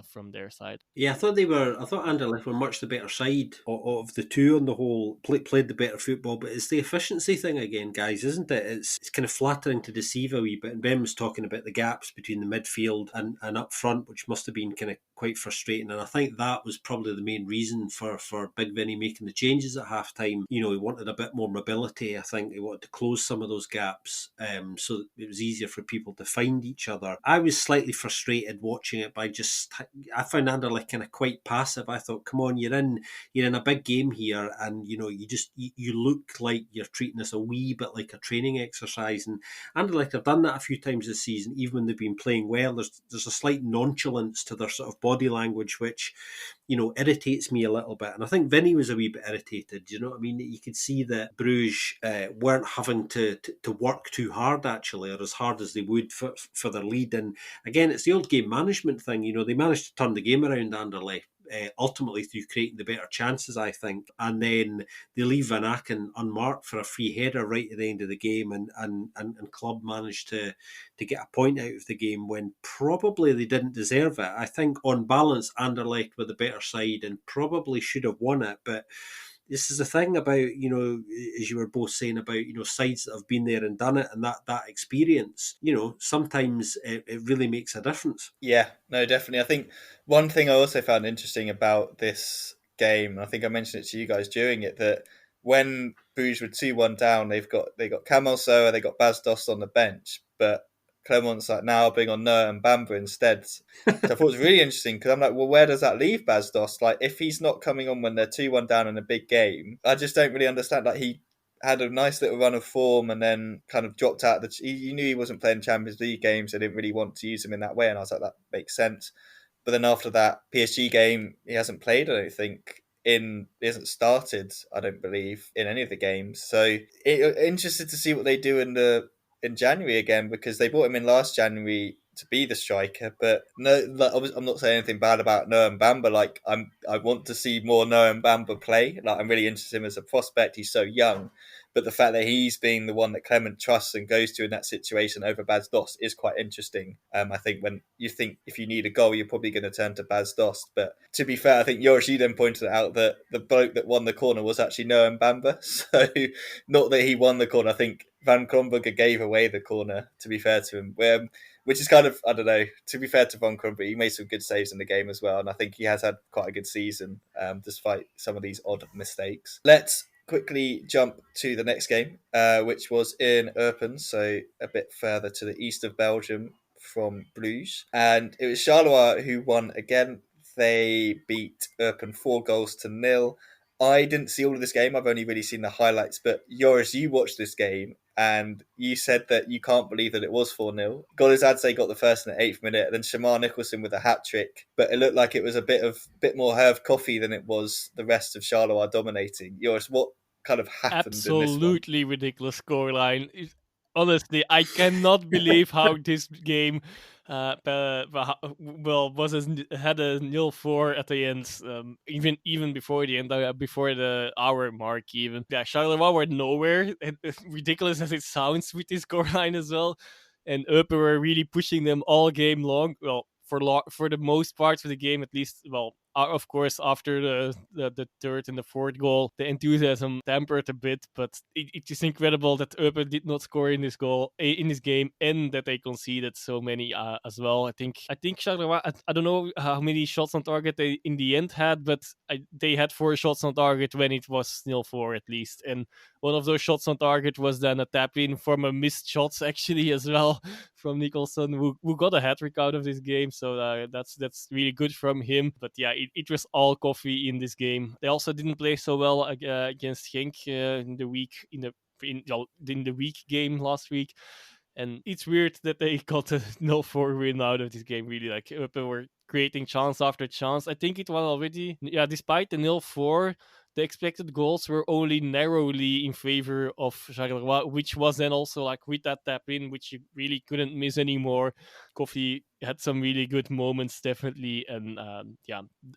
S3: from their side.
S2: Yeah, I thought Anderlecht were much the better side of the two on the whole. Played the better football, but it's the efficiency thing again, guys, isn't it? It's kind of flattering to deceive a wee bit. And Ben was talking about the gaps between the midfield and up front, which must have been kind of quite frustrating. And I think that was probably the main reason for Big Vinny making the changes at half time. You know, he wanted a bit more mobility. I think he wanted to close some of those gaps, so it was easier for people to find each other. I was slightly frustrated watching it by I found Anderlecht kind of quite passive. I thought, come on, you're in a big game here, and you know, you look like you're treating this a wee bit like a training exercise. And Anderlecht have done that a few times this season, even when they've been playing well. There's a slight nonchalance to their sort of body language, which, you know, irritates me a little bit. And I think Vinny was a wee bit irritated. You know what I mean? You could see that Bruges weren't having to work too hard, actually, or as hard as they would for their lead. And again, it's the old game management thing. You know, they managed to turn the game around, Anderlecht, ultimately through creating the better chances, I think. And then they leave Van Aken unmarked for a free header right at the end of the game, and Club managed to get a point out of the game when probably they didn't deserve it. I think on balance, Anderlecht were the better side and probably should have won it, but this is the thing about, you know, as you were both saying about, you know, sides that have been there and done it, and that experience, you know, sometimes it really makes a difference.
S1: Yeah, no, definitely. I think one thing I also found interesting about this game, I think I mentioned it to you guys during it, that when Bruges were 2-1 down, they got Kamel Soa, they got Bas Dost on the bench, but Clermont's like now being on Noah and Bamba instead. So I thought it was really interesting because I'm like, well, where does that leave Bas Dost? Like, if he's not coming on when they're 2-1 down in a big game, I just don't really understand. Like, he had a nice little run of form and then kind of dropped out. You knew he wasn't playing Champions League games. They didn't really want to use him in that way. And I was like, that makes sense. But then after that PSG game, he hasn't played, I don't think. He hasn't started, I don't believe, in any of the games. So interested to see what they do in January again, because they brought him in last January to be the striker. But no, like, I'm not saying anything bad about Noah Mbamba. Like, I want to see more Noah Mbamba play. Like, I'm really interested in him as a prospect. He's so young. But the fact that he's being the one that Clement trusts and goes to in that situation over Bas Dost is quite interesting. I think when you think if you need a goal, you're probably going to turn to Bas Dost. But to be fair, I think Yoshi then pointed out that the bloke that won the corner was actually Noah Mbamba. So not that he won the corner. I think Van Kronberger gave away the corner, to be fair to him. Which is kind of, I don't know, to be fair to Van Kronberger, he made some good saves in the game as well. And I think he has had quite a good season, despite some of these odd mistakes. Let's quickly jump to the next game, which was in Eupen, so a bit further to the east of Belgium from Bruges. And it was Charleroi who won again. They beat Eupen 4-0. I didn't see all of this game. I've only really seen the highlights. But Joris, you watched this game and you said that you can't believe that it was 4-0. Golizadze got the first in the 8th minute, and then Shamar Nicholson with a hat-trick. But it looked like it was a bit more Herve Coffee than it was the rest of Charleroi dominating. Joris, what kind of happened in this one.
S3: Absolutely ridiculous scoreline. Honestly, I cannot believe how this game had a 0-4 at the end. Even before the end, before the hour mark, even. Yeah, Charleroi were nowhere. Ridiculous as it sounds with this scoreline as well. And Eupen were really pushing them all game long. Well, for the most parts of the game, at least. Well, of course, after the third and the fourth goal, the enthusiasm tempered a bit. But it is incredible that Eupen did not score in this game, and that they conceded so many as well. I think Charleroi. I don't know how many shots on target they in the end had, but they had 4 shots on target when it was 0-4 at least, and one of those shots on target was then a tap in from a missed shots actually as well from Nicholson, who got a hat trick out of this game. So that's really good from him. But yeah, it was all coffee in this game. They also didn't play so well against Genk in the week game last week. And it's weird that they got a 0-4 win out of this game, really. Like, Eupen were creating chance after chance. I think it was already, despite the 0-4, the expected goals were only narrowly in favor of Charleroi, which was then also like with that tap in, which you really couldn't miss anymore. Kofi had some really good moments, definitely. And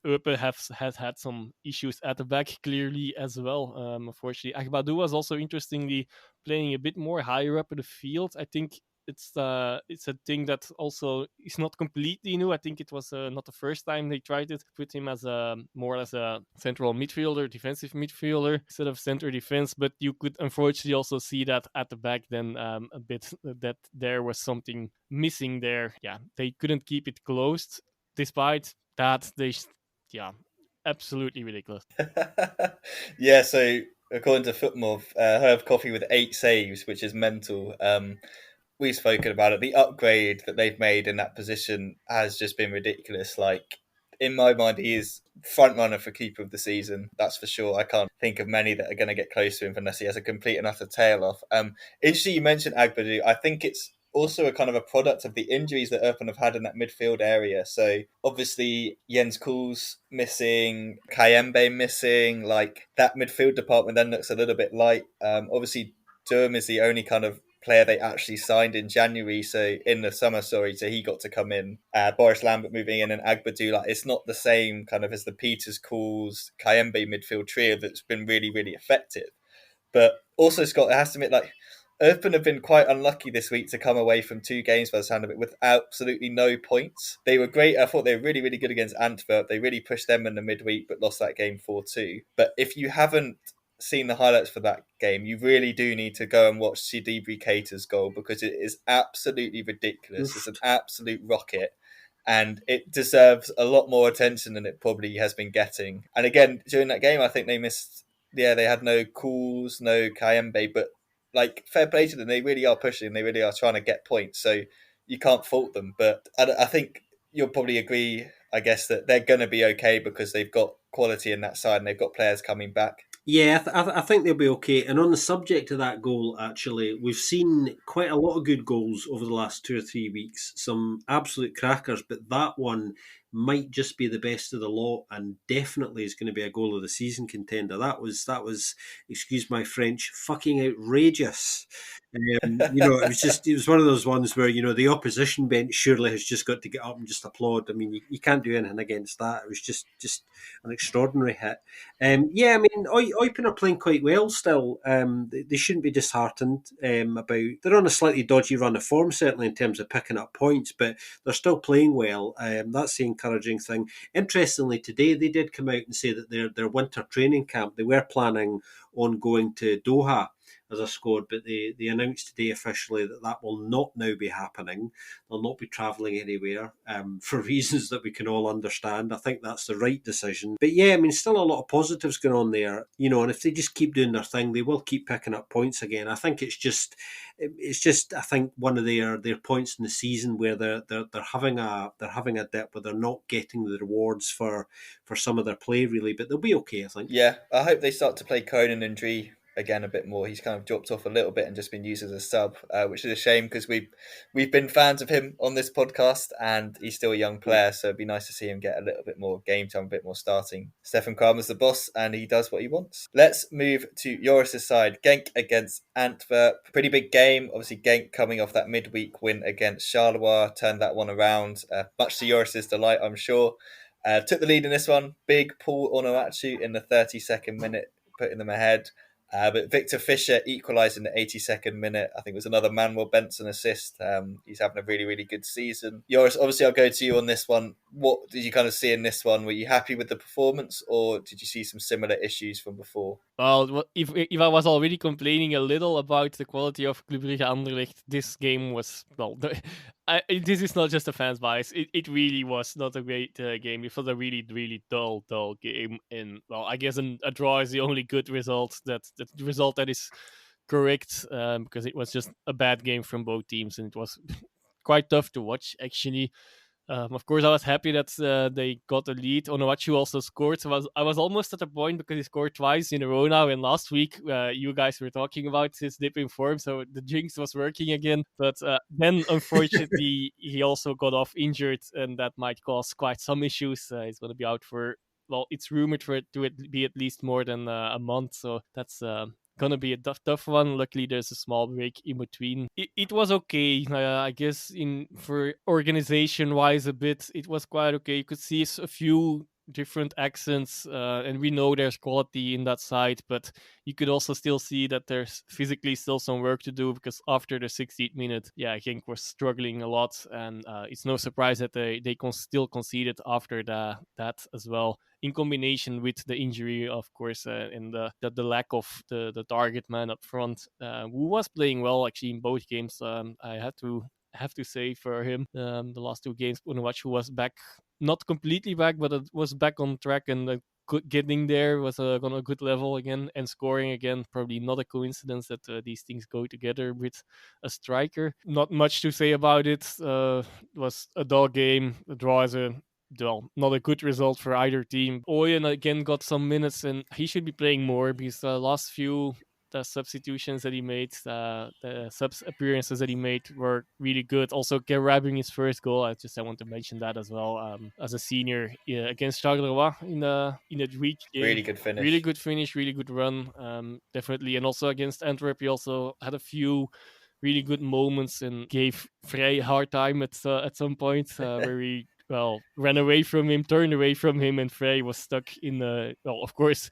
S3: Eupen has had some issues at the back, clearly, as well. Unfortunately, Agbadou was also interestingly playing a bit more higher up in the field. I think it's a thing that also is not completely new. I think it was not the first time they tried it. Put him as more as a central midfielder, defensive midfielder instead of center defense. But you could unfortunately also see that at the back then a bit that there was something missing there. Yeah, they couldn't keep it closed. Despite that, absolutely ridiculous.
S1: Yeah, so according to Footmob, Herb Coffey with 8 saves, which is mental. We've spoken about it. The upgrade that they've made in that position has just been ridiculous. Like, in my mind, he is front runner for keeper of the season. That's for sure. I can't think of many that are going to get close to him unless he has a complete and utter tail off. Interesting, you mentioned Agbadou. I think it's also a kind of a product of the injuries that Eupen have had in that midfield area. So obviously Jens Kuhl's missing, Kayembe missing. Like, that midfield department then looks a little bit light. Obviously Durham is the only kind of player they actually signed in January, so in the summer, so he got to come in. Boris Lambert moving in and Agbadou, like, it's not the same kind of as the Peters, Calls, Kayembe midfield trio that's been really, really effective. But also, Scott, it has to admit, like, Eupen have been quite unlucky this week to come away from 2 games by the sound of it with absolutely no points. They were great. I thought they were really, really good against Antwerp. They really pushed them in the midweek, but lost that game 4-2. But if you haven't seen the highlights for that game, you really do need to go and watch Sidibri Keita's goal, because it is absolutely ridiculous. It's an absolute rocket, and it deserves a lot more attention than it probably has been getting. And again, during that game, I think they missed. Yeah, they had no Calls, no Kayembe, but like, fair play to them. They really are pushing. They really are trying to get points. So you can't fault them. But I think you'll probably agree, I guess, that they're going to be okay because they've got quality in that side and they've got players coming back.
S2: Yeah, I think they'll be okay. And on the subject of that goal, actually, we've seen quite a lot of good goals over the last 2 or 3 weeks. Some absolute crackers, but that one might just be the best of the lot, and definitely is going to be a goal of the season contender. That was, excuse my French, fucking outrageous. It was one of those ones where, the opposition bench surely has just got to get up and just applaud. I mean, you can't do anything against that. It was just an extraordinary hit. Eupen are playing quite well still. They shouldn't be disheartened about. They're on a slightly dodgy run of form, certainly in terms of picking up points, but they're still playing well. That's the encouraging thing. Interestingly, today they did come out and say that their winter training camp, they were planning on going to Doha as a squad, but they announced today officially that will not now be happening. They'll not be travelling anywhere for reasons that we can all understand. I think that's the right decision. But yeah, I mean, still a lot of positives going on there, and if they just keep doing their thing, they will keep picking up points again. I think it's just I think one of their points in the season where they're having a dip where they're not getting the rewards for some of their play, really, but they'll be okay, I think.
S1: Yeah, I hope they start to play Conan and Dree again a bit more. He's kind of dropped off a little bit and just been used as a sub, which is a shame because we've been fans of him on this podcast, and he's still a young player, so it'd be nice to see him get a little bit more game time, a bit more starting. Stefan Kramer's the boss, and he does what he wants. Let's move to Joris's side. Genk against Antwerp. Pretty big game. Obviously, Genk coming off that midweek win against Charleroi, turned that one around, much to Joris's delight, I'm sure. Took the lead in this one. Big Paul Onuachu in the 32nd minute, putting them ahead. But Victor Fischer equalised in the 82nd minute. I think it was another Manuel Benson assist. He's having a really, really good season. Joris, obviously I'll go to you on this one. What did you kind of see in this one? Were you happy with the performance, or did you see some similar issues from before?
S3: Well, if I was already complaining a little about the quality of Club Brugge and Anderlecht, this game was, well, this is not just a fan's bias. It really was not a great game. It was a really, really dull game. And, well, I guess a draw is the only good result. That's the result that is correct, because it was just a bad game from both teams, and it was quite tough to watch, actually. Of course, I was happy that they got a lead. Onuachu also scored. So I was almost at a point because he scored twice in a row now. And last week, you guys were talking about his dip in form, so the jinx was working again. But then, unfortunately, he also got off injured, and that might cause quite some issues. He's going to be out for, well, it's rumored for it to be at least more than a month. So that's gonna be a tough one. Luckily, there's a small break in between. It was okay, I guess. For organization wise, a bit, it was quite okay. You could see a few different accents, and we know there's quality in that side, but you could also still see that there's physically still some work to do, because after the 60th minute, I think we're struggling a lot, and it's no surprise that they still conceded after that as well, in combination with the injury, of course, and the lack of the target man up front, who was playing well actually in both games. I have to say for him, the last two games, Onuachu was back, not completely back, but it was back on track, and getting there was on a good level again, and scoring again. Probably not a coincidence that these things go together with a striker. Not much to say about it. It was a dull game. The draw is not a good result for either team. Oyen again got some minutes, and he should be playing more, because the last few substitutions that he made, the subs appearances that he made were really good. Also, grabbing his first goal, I want to mention that as well. As a senior against Charleroi in a week game,
S1: Really good finish.
S3: Really good finish, really good run, definitely. And also against Antwerp, he also had a few really good moments and gave Vrij a hard time at some point, where he ran away from him, turned away from him, and Vrij was stuck in of course,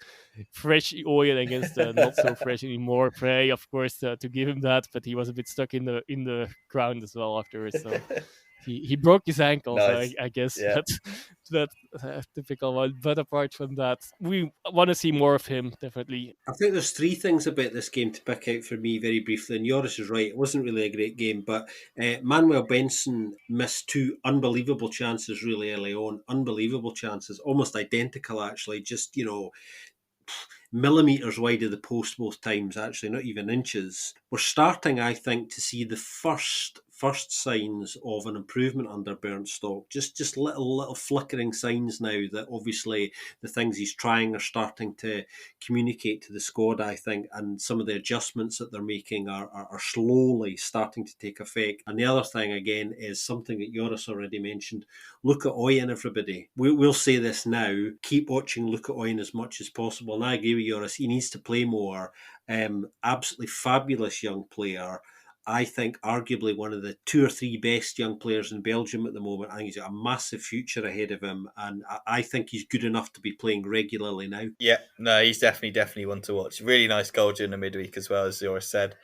S3: fresh oil against not so fresh anymore Vrij, of course, to give him that, but he was a bit stuck in the ground as well afterwards. So he broke his ankle. Nice. So I guess that's typical one. But apart from that, we want to see more of him, definitely.
S2: I think there's three things about this game to pick out for me very briefly. And Joris is right, it wasn't really a great game, but Manuel Benson missed two unbelievable chances really early on. Unbelievable chances, almost identical actually, just, millimetres wide of the post both times, actually, not even inches. We're starting, I think, to see the first signs of an improvement under Bernstock. Just little flickering signs now that obviously the things he's trying are starting to communicate to the squad, I think, and some of the adjustments that they're making are slowly starting to take effect. And the other thing, again, is something that Joris already mentioned. Look at Oyen, everybody. We'll say this now. Keep watching Look at Oyen as much as possible. And I agree with Joris. He needs to play more. Absolutely fabulous young player. I think arguably one of the two or three best young players in Belgium at the moment. I think he's got a massive future ahead of him, and I think he's good enough to be playing regularly now.
S1: Yeah, no, he's definitely one to watch. Really nice goal during the midweek as well, as Joris said.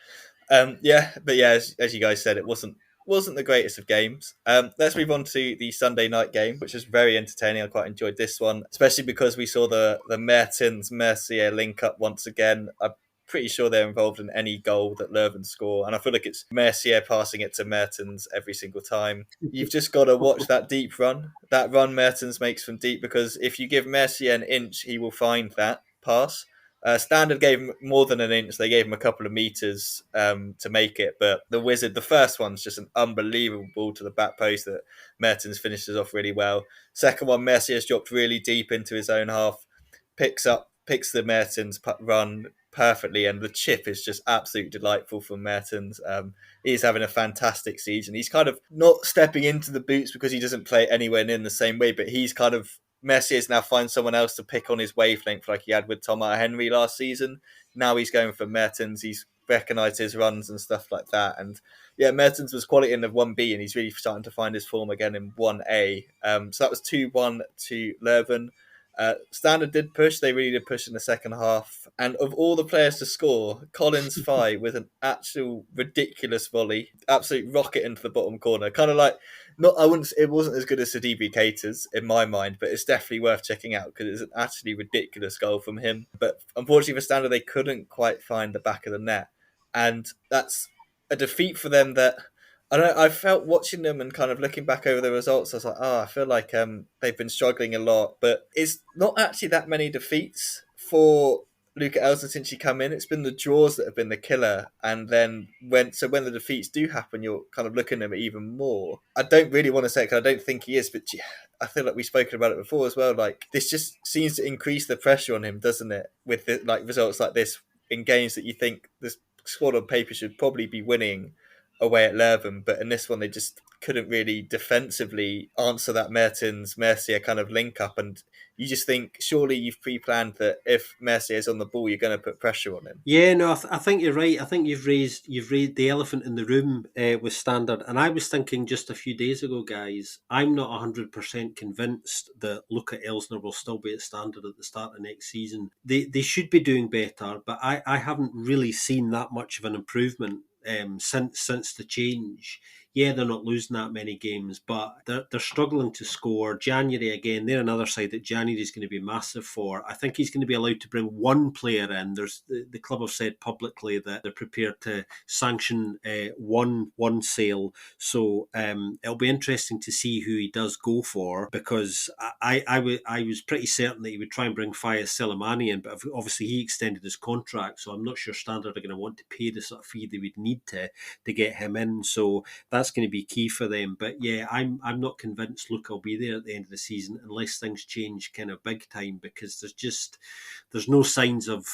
S1: As you guys said, it wasn't the greatest of games. Let's move on to the Sunday night game, which was very entertaining. I quite enjoyed this one, especially because we saw the Mertens Mercier link up once again. I'm pretty sure they're involved in any goal that Leuven score, and I feel like it's Mercier passing it to Mertens every single time. You've just got to watch that deep run. That run Mertens makes from deep, because if you give Mercier an inch, he will find that pass. Standard gave him more than an inch. They gave him a couple of meters to make it. But the Wizard, the first one's just an unbelievable ball to the back post that Mertens finishes off really well. Second one, Mercier's dropped really deep into his own half, picks the Mertens run, perfectly, and the chip is just absolutely delightful from Mertens. He's having a fantastic season. He's kind of not stepping into the boots because he doesn't play anywhere near in the same way, but he's kind of Messier's now find someone else to pick on his wavelength like he had with Thomas Henry last season. Now he's going for Mertens. He's recognised his runs and stuff like that. And yeah, Mertens was quality in the 1B, and he's really starting to find his form again in 1A. So that was 2-1 to Leuven. Standard did push. They really did push in the second half. And of all the players to score, Collins Fye with an actual ridiculous volley, absolute rocket into the bottom corner. Kind of like, not I wouldn't. It wasn't as good as Sidibe Keita's in my mind, but it's definitely worth checking out because it's an actually ridiculous goal from him. But unfortunately for Standard, they couldn't quite find the back of the net, and that's a defeat for them that. I felt watching them and kind of looking back over the results, I was like, I feel like they've been struggling a lot. But it's not actually that many defeats for Luca Elsa since he come in. It's been the draws that have been the killer. And then when the defeats do happen, you're kind of looking at them even more. I don't really want to say it because I don't think he is, but I feel like we've spoken about it before as well. Like, this just seems to increase the pressure on him, doesn't it? With results like this in games that you think the squad on paper should probably be winning away at Leuven, but in this one they just couldn't really defensively answer that Mertens Mercier kind of link up, and you just think surely you've pre-planned that if Mercier is on the ball you're going to put pressure on him.
S2: Yeah, no, I think you're right. I think you've raised the elephant in the room with Standard, and I was thinking just a few days ago, guys, I'm not 100% convinced that Luca Elsner will still be at Standard at the start of next season. They should be doing better, but I haven't really seen that much of an improvement since the change. Yeah, they're not losing that many games, but they're struggling to score. January, again, they're another side that January is going to be massive for. I think he's going to be allowed to bring one player in. There's the club have said publicly that they're prepared to sanction one sale. So it'll be interesting to see who he does go for, because I was pretty certain that he would try and bring Fayez Selemani in, but obviously he extended his contract, so I'm not sure Standard are going to want to pay the sort of fee they would need to get him in. So that's going to be key for them. But yeah, I'm not convinced Luke will be there at the end of the season unless things change kind of big time, because there's no signs of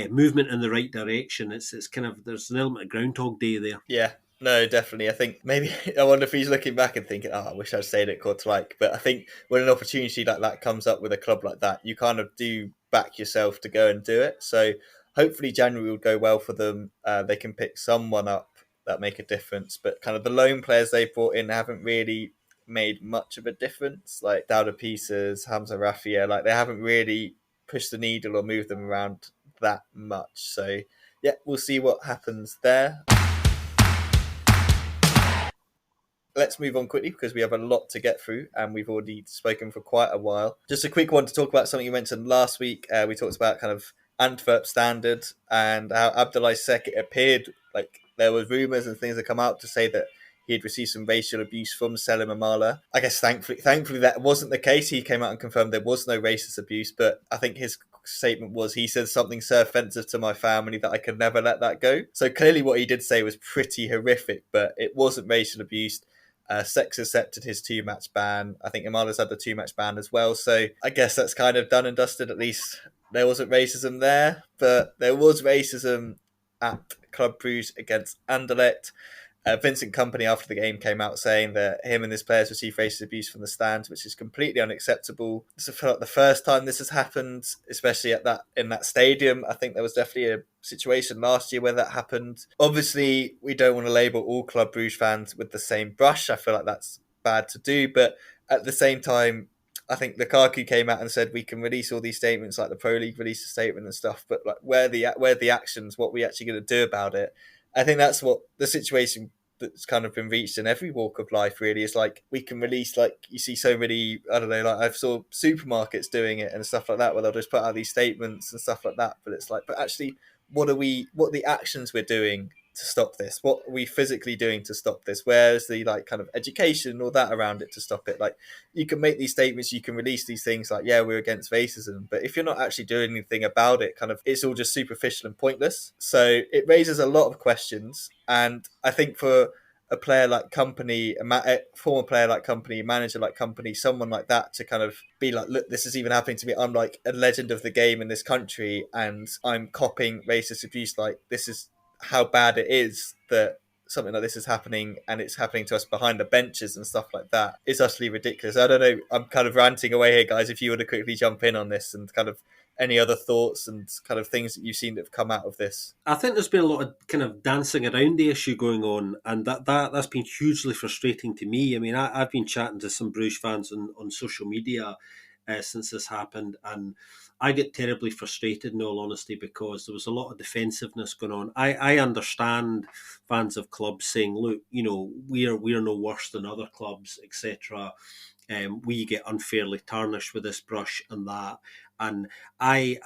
S2: movement in the right direction. It's kind of, there's an element of Groundhog Day there.
S1: Yeah. No, definitely. I think maybe, I wonder if he's looking back and thinking, I wish I'd stayed at Kortrijk. But I think when an opportunity like that comes up with a club like that, you kind of do back yourself to go and do it. So hopefully January will go well for them. They can pick someone up that make a difference. But kind of the loan players they brought in haven't really made much of a difference. Like Dauda Pieces, Hamza Rafia, like they haven't really pushed the needle or moved them around that much. So yeah, we'll see what happens there. Let's move on quickly because we have a lot to get through and we've already spoken for quite a while. Just a quick one to talk about something you mentioned last week. We talked about kind of Antwerp Standard and how Abdoulaye Seck, it appeared like there were rumours and things that come out to say that he had received some racial abuse from Selim Amala. I guess thankfully that wasn't the case. He came out and confirmed there was no racist abuse, but I think his statement was, he said something so offensive to my family that I could never let that go. So clearly what he did say was pretty horrific, but it wasn't racial abuse. Sex accepted his 2-match ban. I think Amala's had the 2-match ban as well. So I guess that's kind of done and dusted. At least there wasn't racism there, but there was racism at Club Brugge against Anderlecht. Vincent Kompany after the game came out saying that him and his players received racist abuse from the stands, which is completely unacceptable. This is like the first time this has happened, especially in that stadium. I think there was definitely a situation last year where that happened. Obviously, we don't want to label all Club Brugge fans with the same brush. I feel like that's bad to do, but at the same time, I think Lukaku came out and said we can release all these statements, like the Pro League released a statement and stuff, but like where the actions, what we actually going to do about it? I think that's what the situation that's kind of been reached in every walk of life really is. Like, we can release, like, you see so many, I don't know, like I've saw supermarkets doing it and stuff like that, where they'll just put out these statements and stuff like that, but it's like, but actually what are the actions we're doing to stop this? What are we physically doing to stop this? Where's the like kind of education and all that around it to stop it? Like, you can make these statements, you can release these things like, yeah, we're against racism, but if you're not actually doing anything about it, kind of, it's all just superficial and pointless. So it raises a lot of questions, and I think for a player like Company, a former player like Company, manager like Company, someone like that to kind of be like, look, this is even happening to me. I'm like a legend of the game in this country and I'm copying racist abuse. Like, this is how bad it is that something like this is happening, and it's happening to us behind the benches and stuff like that. It's utterly ridiculous. I don't know, I'm kind of ranting away here, guys. If you want to quickly jump in on this and kind of any other thoughts and kind of things that you've seen that have come out of this.
S2: I think there's been a lot of kind of dancing around the issue going on, and that's been hugely frustrating to me. I mean, I've been chatting to some Bruges fans on social media since this happened, and I get terribly frustrated, in all honesty, because there was a lot of defensiveness going on. I understand fans of clubs saying, look, we're no worse than other clubs, etc. We get unfairly tarnished with this brush and that. And I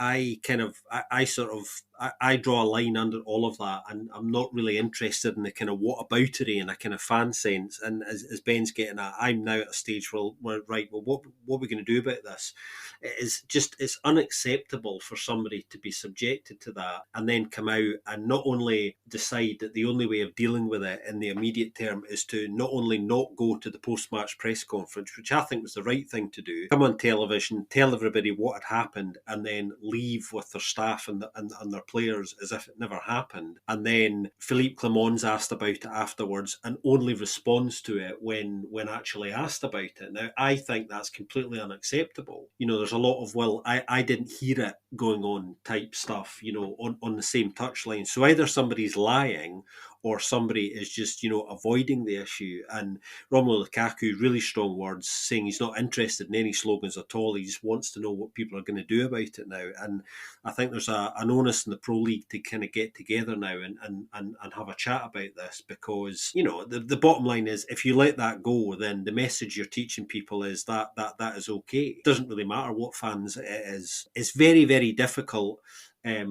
S2: draw a line under all of that, and I'm not really interested in the kind of whataboutery in a kind of fan sense. And as Ben's getting at, I'm now at a stage where we're right. Well, what are we going to do about this? It's unacceptable for somebody to be subjected to that and then come out and not only decide that the only way of dealing with it in the immediate term is to not only not go to the post-match press conference, which I think was the right thing to do, come on television, tell everybody what had happened, and then leave with their staff and their players as if it never happened. And then Philippe Clement's asked about it afterwards and only responds to it when actually asked about it. Now, I think that's completely unacceptable. There's a lot of, well, I didn't hear it going on type stuff, on the same touchline. So either somebody's lying or somebody is just, avoiding the issue. And Romelu Lukaku, really strong words, saying he's not interested in any slogans at all. He just wants to know what people are going to do about it now. And I think there's an onus in the Pro League to kind of get together now and have a chat about this, because, the bottom line is, if you let that go, then the message you're teaching people is that is okay. It doesn't really matter what fans it is. It's very, very difficult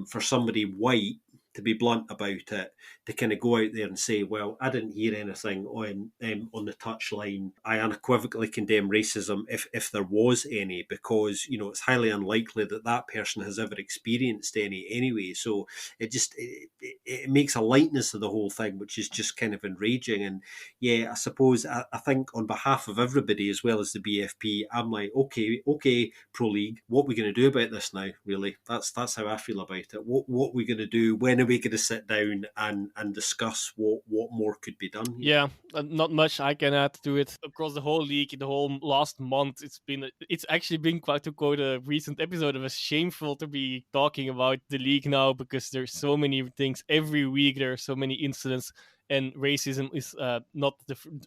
S2: for somebody white, to be blunt about it, to kind of go out there and say, well, I didn't hear anything on the touchline. I unequivocally condemn racism if there was any, because, it's highly unlikely that person has ever experienced any anyway. So it makes a lightness of the whole thing, which is just kind of enraging. And yeah, I suppose I think on behalf of everybody, as well as the BFP, I'm like, okay, Pro League, what are we going to do about this now, really? That's how I feel about it. What are we going to do? When are we going to sit down and discuss what more could be done here?
S3: Yeah, not much I can add to it. Across the whole league, the whole last month, it's actually been, quite to quote a recent episode, it was shameful to be talking about the league now, because there's so many things every week. There are so many incidents, and racism is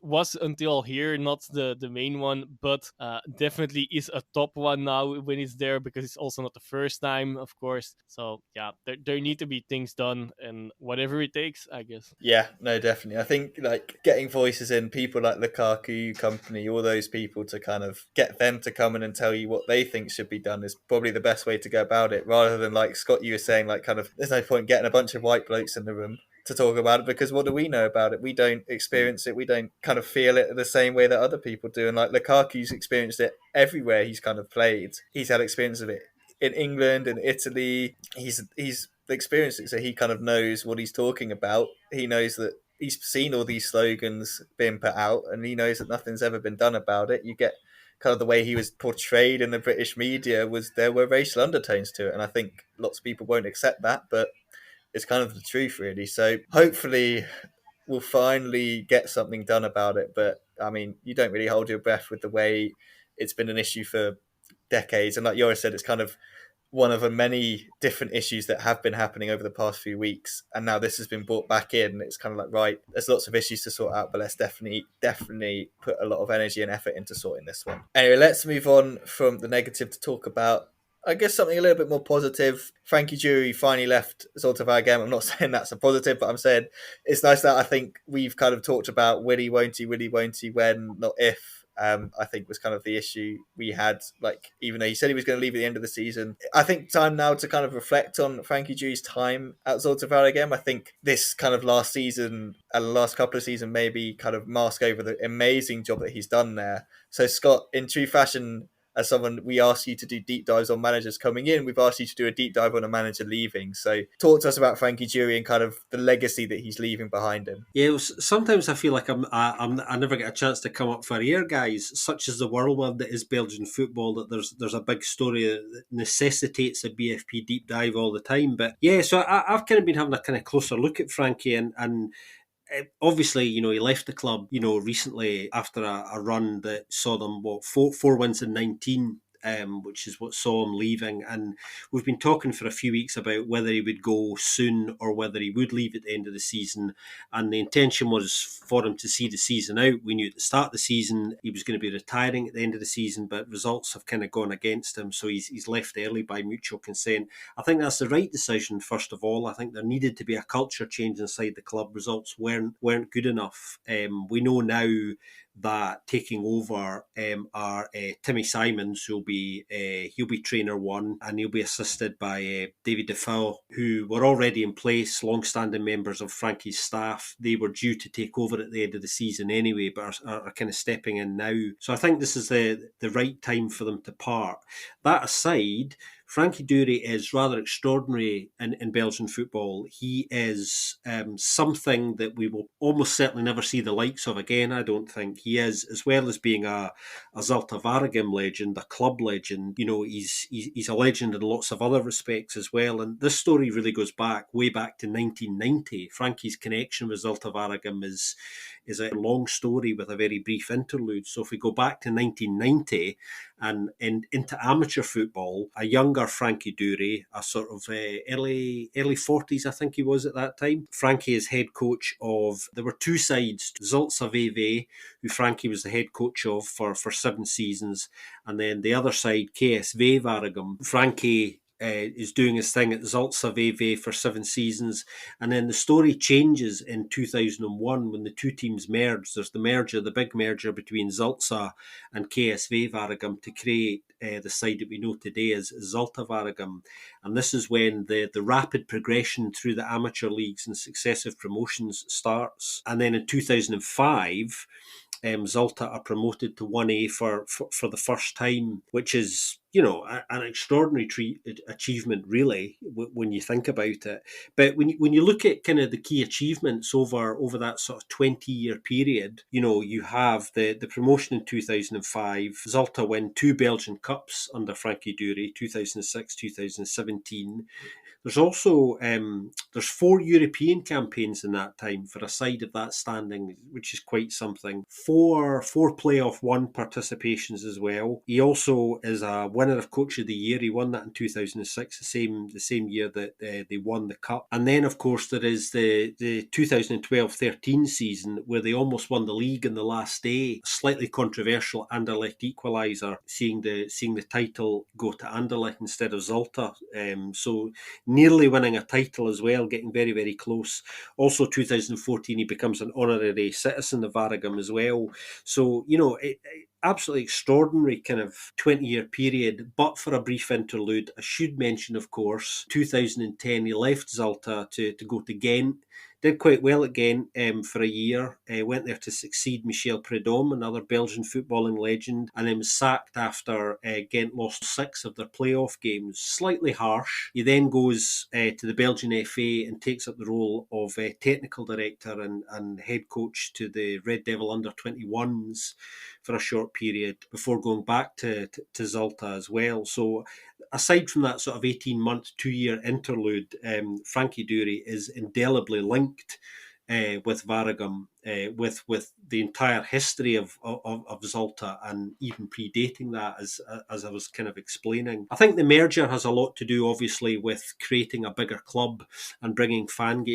S3: was until here not the main one, but definitely is a top one now when it's there, because it's also not the first time, of course. So yeah, there need to be things done, and whatever it takes, I guess.
S1: Yeah, no, definitely. I think like getting voices in, people like Lukaku, Company, all those people, to kind of get them to come in and tell you what they think should be done is probably the best way to go about it, rather than, like Scott, you were saying, like, kind of there's no point getting a bunch of white blokes in the room to talk about it, because what do we know about it? We don't experience it. We don't kind of feel it the same way that other people do. And like Lukaku's experienced it everywhere he's kind of played. He's had experience of it in England and Italy. He's experienced it, so he kind of knows what he's talking about. He knows that he's seen all these slogans being put out, and he knows that nothing's ever been done about it. You get kind of the way he was portrayed in the British media, was there were racial undertones to it, and I think lots of people won't accept that, but it's kind of the truth, really. So hopefully we'll finally get something done about it. But I mean, you don't really hold your breath with the way it's been an issue for decades, and like Joris said, it's kind of one of the many different issues that have been happening over the past few weeks, and now this has been brought back in. It's kind of like, right, there's lots of issues to sort out, but let's definitely put a lot of energy and effort into sorting this one. Anyway, let's move on from the negative to talk about, I guess, something a little bit more positive. Francky Dury finally left Zulte Waragem. I'm not saying that's a positive, but I'm saying it's nice that I think we've kind of talked about will he, won't he, when, not if. I think was kind of the issue we had. Like, even though he said he was going to leave at the end of the season, I think time now to kind of reflect on Francky Dury's time at Zulte Waragem. I think this kind of last season and the last couple of seasons maybe kind of mask over the amazing job that he's done there. So Scott, in true fashion, as someone, we ask you to do deep dives on managers coming in. We've asked you to do a deep dive on a manager leaving. So talk to us about Francky Dury and kind of the legacy that he's leaving behind him.
S2: Yeah, well, sometimes I feel like I never get a chance to come up for air, guys. Such as the whirlwind that is Belgian football, that there's a big story that necessitates a BFP deep dive all the time. But yeah, so I've kind of been having a kind of closer look at Frankie, and obviously, he left the club, recently after a run that saw them, four wins in 19. Which is what saw him leaving. And we've been talking for a few weeks about whether he would go soon or whether he would leave at the end of the season. And the intention was for him to see the season out. We knew at the start of the season he was going to be retiring at the end of the season, but results have kind of gone against him. So he's left early by mutual consent. I think that's the right decision, first of all. I think there needed to be a culture change inside the club. Results weren't good enough. We know now that taking over are Timmy Simons, he'll be trainer one, and he'll be assisted by David Defoe, who were already in place, long-standing members of Frankie's staff. They were due to take over at the end of the season anyway, but are kind of stepping in now. So I think this is the right time for them to part. That aside, Francky Dury is rather extraordinary in Belgian football. He is something that we will almost certainly never see the likes of again, I don't think. He is, as well as being a Zulte Waragem legend, a club legend, he's a legend in lots of other respects as well. And this story really goes way back to 1990. Frankie's connection with Zulte Waragem is a long story with a very brief interlude. So if we go back to 1990 and into amateur football, a younger Francky Dury, a sort of early 40s, I think he was at that time. Frankie is head coach of, there were two sides, Zulte VV, who Frankie was the head coach of for 7 seasons, and then the other side, KSV Waragem. Frankie is doing his thing at Zulte VV for 7 seasons, and then the story changes in 2001 when the two teams merged. There's the big merger between Zulte and KSV Waragem to create the side that we know today as Zulte Waragem. And this is when the rapid progression through the amateur leagues and successive promotions starts. And then in 2005, Zulte are promoted to 1A for the first time, which is, an extraordinary achievement, really, when you think about it. But when you look at kind of the key achievements over that sort of 20-year period, you have the promotion in 2005. Zulte win 2 Belgian Cups under Francky Dury, 2006, 2017. There's also there's 4 European campaigns in that time for a side of that standing, which is quite something. Four playoff 1 participations as well. He also is a winner of Coach of the Year. He won that in 2006, the same year that they won the cup. And then, of course, there is the 2012-13 season where they almost won the league in the last day. Slightly controversial Anderlecht equaliser, seeing the title go to Anderlecht instead of Zulte. So nearly winning a title as well, getting very, very close. Also 2014, he becomes an honorary citizen of Waragem as well. So, absolutely extraordinary kind of 20-year period, but for a brief interlude. I should mention, of course, 2010, he left Zulte to go to Ghent. Did quite well at Ghent for a year. Went there to succeed Michel Prudhomme, another Belgian footballing legend, and then was sacked after Ghent lost 6 of their playoff games. Slightly harsh. He then goes to the Belgian FA and takes up the role of technical director and head coach to the Red Devil under-21s for a short period before going back to Zulte as well. So aside from that sort of 18-month, 2-year interlude, Francky Dury is indelibly linked with Waragem, with the entire history of Zulte, and even predating that, as I was kind of explaining. I think the merger has a lot to do, obviously, with creating a bigger club and bringing fan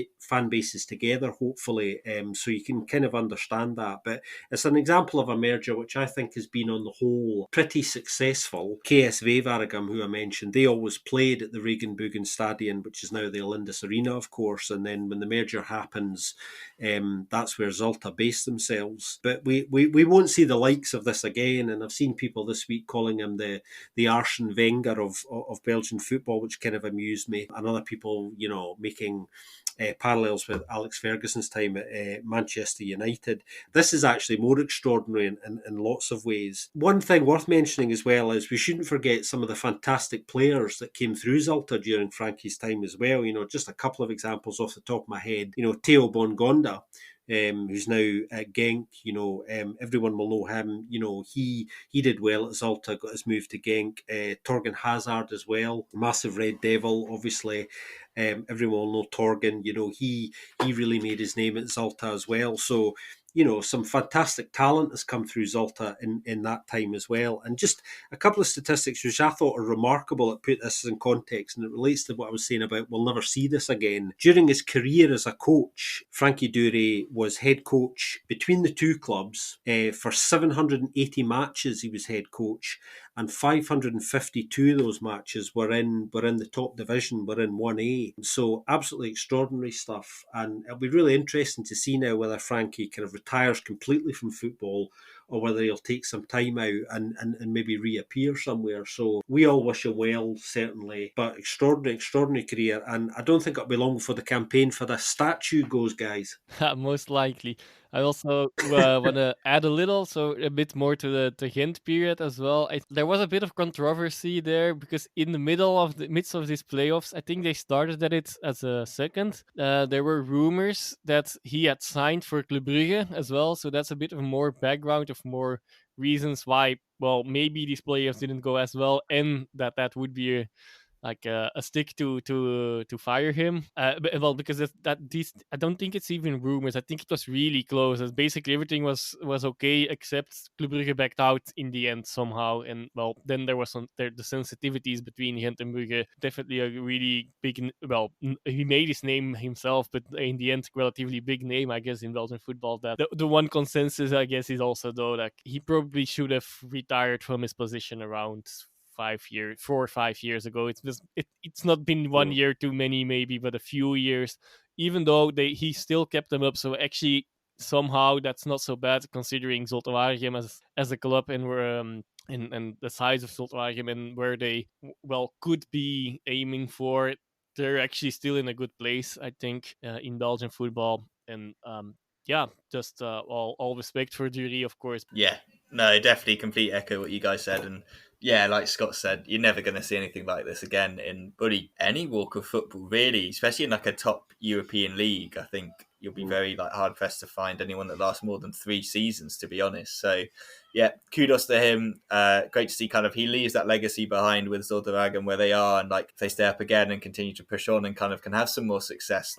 S2: bases together, hopefully, so you can kind of understand that. But it's an example of a merger which I think has been, on the whole, pretty successful. KSV Waragem, who I mentioned, they always played at the Regenbogen Stadion, which is now the Olindis Arena, of course, and then when the merger happens, That's where Zulte base themselves. But we won't see the likes of this again. And I've seen people this week calling him the Arsene Wenger of Belgian football, which kind of amused me. And other people, making parallels with Alex Ferguson's time at Manchester United. This is actually more extraordinary in lots of ways. One thing worth mentioning as well is we shouldn't forget some of the fantastic players that came through Zulte during Frankie's time as well. Just a couple of examples off the top of my head. Theo Bongonda, who's now at Genk. Everyone will know him. He did well at Zulte, got his move to Genk. Torgan Hazard as well, massive Red Devil, obviously. Everyone will know Torgan. He really made his name at Zulte as well. So, some fantastic talent has come through Zulte in that time as well. And just a couple of statistics which I thought are remarkable that put this in context, and it relates to what I was saying about we'll never see this again. During his career as a coach, Francky Dury was head coach between the two clubs. For 780 matches he was head coach, and 552 of those matches were in the top division, were in 1A. So absolutely extraordinary stuff. And it'll be really interesting to see now whether Frankie kind of retires completely from football or whether he'll take some time out and maybe reappear somewhere. So we all wish him well, certainly. But extraordinary career. And I don't think it'll be long before the campaign for the statue goes, guys.
S3: Most likely. I also want to add a bit more to the Ghent period as well. There was a bit of controversy there because in the midst of these playoffs, I think they started at it as a second. There were rumors that he had signed for Club Brugge as well, so that's a bit of more background of more reasons why, well, maybe these playoffs didn't go as well, and that would be a stick to fire him. Because these, I don't think it's even rumors. I think it was really close. As basically everything was okay except Club Brugge backed out in the end somehow. And well, then there was the sensitivities between Gent and Brugge. Definitely a really big. He made his name himself, but in the end, relatively big name, I guess, in Belgian football. That the one consensus, I guess, is also though that he probably should have retired from his position around 4 or 5 years ago. It's not been 1 year too many, maybe, but a few years. Even though he still kept them up, so actually somehow that's not so bad considering Zulte Waragem as a club and where and the size of Zulte Waragem and where they could be aiming for. They're actually still in a good place, I think, in Belgian football. And just all respect for Dury, of course.
S1: Yeah, no, definitely complete echo what you guys said. And yeah, like Scott said, you're never going to see anything like this again in any walk of football, really, especially in like a top European league. I think you'll be very hard pressed to find anyone that lasts more than 3 seasons, to be honest. So yeah, kudos to him. Great to see kind of he leaves that legacy behind with Zulte Waragem where they are, and if they stay up again and continue to push on and kind of can have some more success,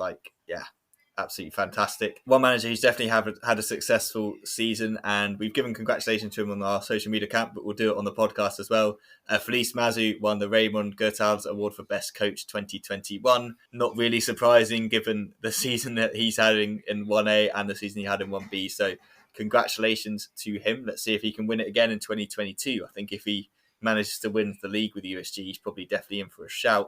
S1: absolutely fantastic. One manager who's definitely had a successful season, and we've given congratulations to him on our social media account, but we'll do it on the podcast as well. Felice Mazu won the Raymond Goethals Award for Best Coach 2021. Not really surprising given the season that he's had in 1A and the season he had in 1B. So congratulations to him. Let's see if he can win it again in 2022. I think if he manages to win the league with USG, he's probably definitely in for a shout.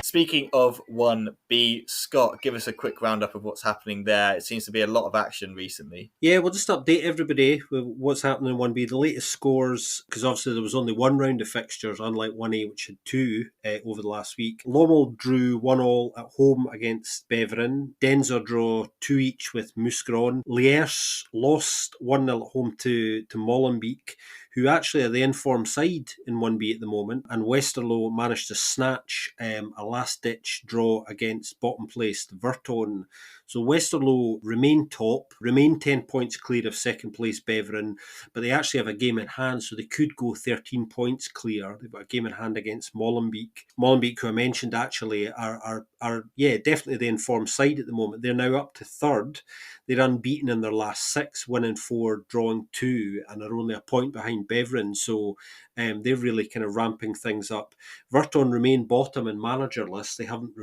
S1: Speaking of 1B, Scott, give us a quick roundup of what's happening there. It seems to be a lot of action recently.
S2: Yeah, we'll just update everybody with what's happening in 1B. The latest scores, because obviously there was only one round of fixtures, unlike 1A, which had 2 over the last week. Lommel drew 1-1 at home against Beveren. Denzer draw 2 each with Mouscron. Liège lost 1-0 at home to Molenbeek, who actually are the informed side in 1B at the moment. And Westerlo managed to snatch a last-ditch draw against bottom-placed Verton. So Westerlo remain top, remain 10 points clear of second place Beveren, but they actually have a game in hand, so they could go 13 points clear. They've got a game in hand against Molenbeek. Molenbeek, who I mentioned, actually are definitely the informed side at the moment. They're now up to third. They're unbeaten in their last 6, winning 4, drawing 2, and are only a point behind Beveren. So they're really kind of ramping things up. Verton remain bottom in manager list. They haven't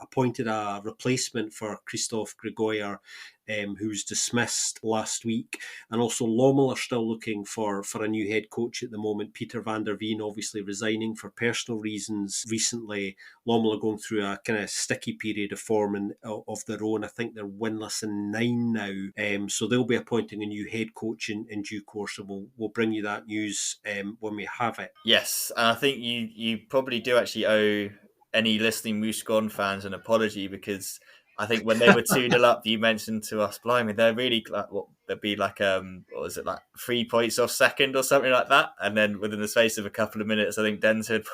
S2: appointed a replacement for Chris Christophe Gregoire, who was dismissed last week. And also Lommel are still looking for a new head coach at the moment. Peter van der Veen obviously resigning for personal reasons recently. Lommel are going through a kind of sticky period of form of their own. I think they're winless in 9 now. So they'll be appointing a new head coach in due course, and we'll bring you that news when we have it.
S1: Yes, and I think you probably do actually owe any listening Moose Gone fans an apology, because I think when they were 2-0 up, you mentioned to us, blimey, they're really like, what, they'd be like, what was it, like 3 points off second or something like that? And then within the space of a couple of minutes, I think Denz had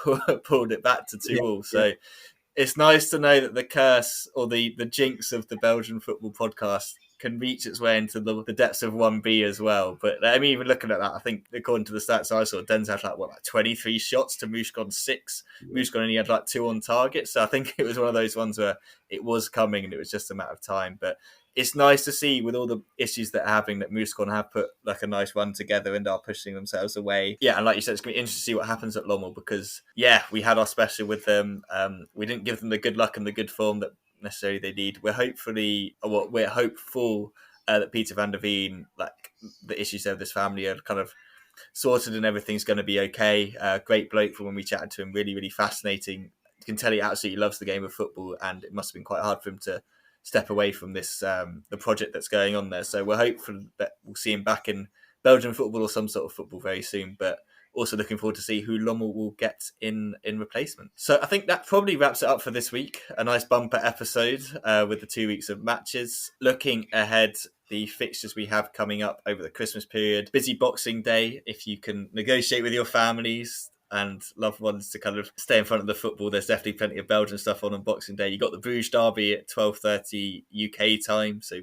S1: pulled it back to 2-2. So it's nice to know that the curse or the jinx of the Belgian football podcast can reach its way into the depths of 1B as well. But I mean, even looking at that, I think according to the stats I saw, Denz had like 23 shots to Mooscon 6. Mooscon only had like 2 on target. So I think it was one of those ones where it was coming and it was just a matter of time. But it's nice to see, with all the issues that are happening, that Mooscon have put like a nice run together and are pushing themselves away. Yeah, and like you said, it's going to be interesting to see what happens at Lommel, because we had our special with them. We didn't give them the good luck and the good form that necessarily they need. We're hopeful that Peter van der Veen, like the issues of this family, are kind of sorted and everything's going to be okay. Great bloke from when we chatted to him, really, really fascinating. You can tell he absolutely loves the game of football, and it must have been quite hard for him to step away from this the project that's going on there. So we're hopeful that we'll see him back in Belgian football or some sort of football very soon, but also looking forward to see who Lommel will get in replacement. So I think that probably wraps it up for this week. A nice bumper episode with the 2 weeks of matches. Looking ahead, the fixtures we have coming up over the Christmas period. Busy Boxing Day. If you can negotiate with your families and loved ones to kind of stay in front of the football, there's definitely plenty of Belgian stuff on Boxing Day. You got the Bruges derby at 12:30 UK time, so I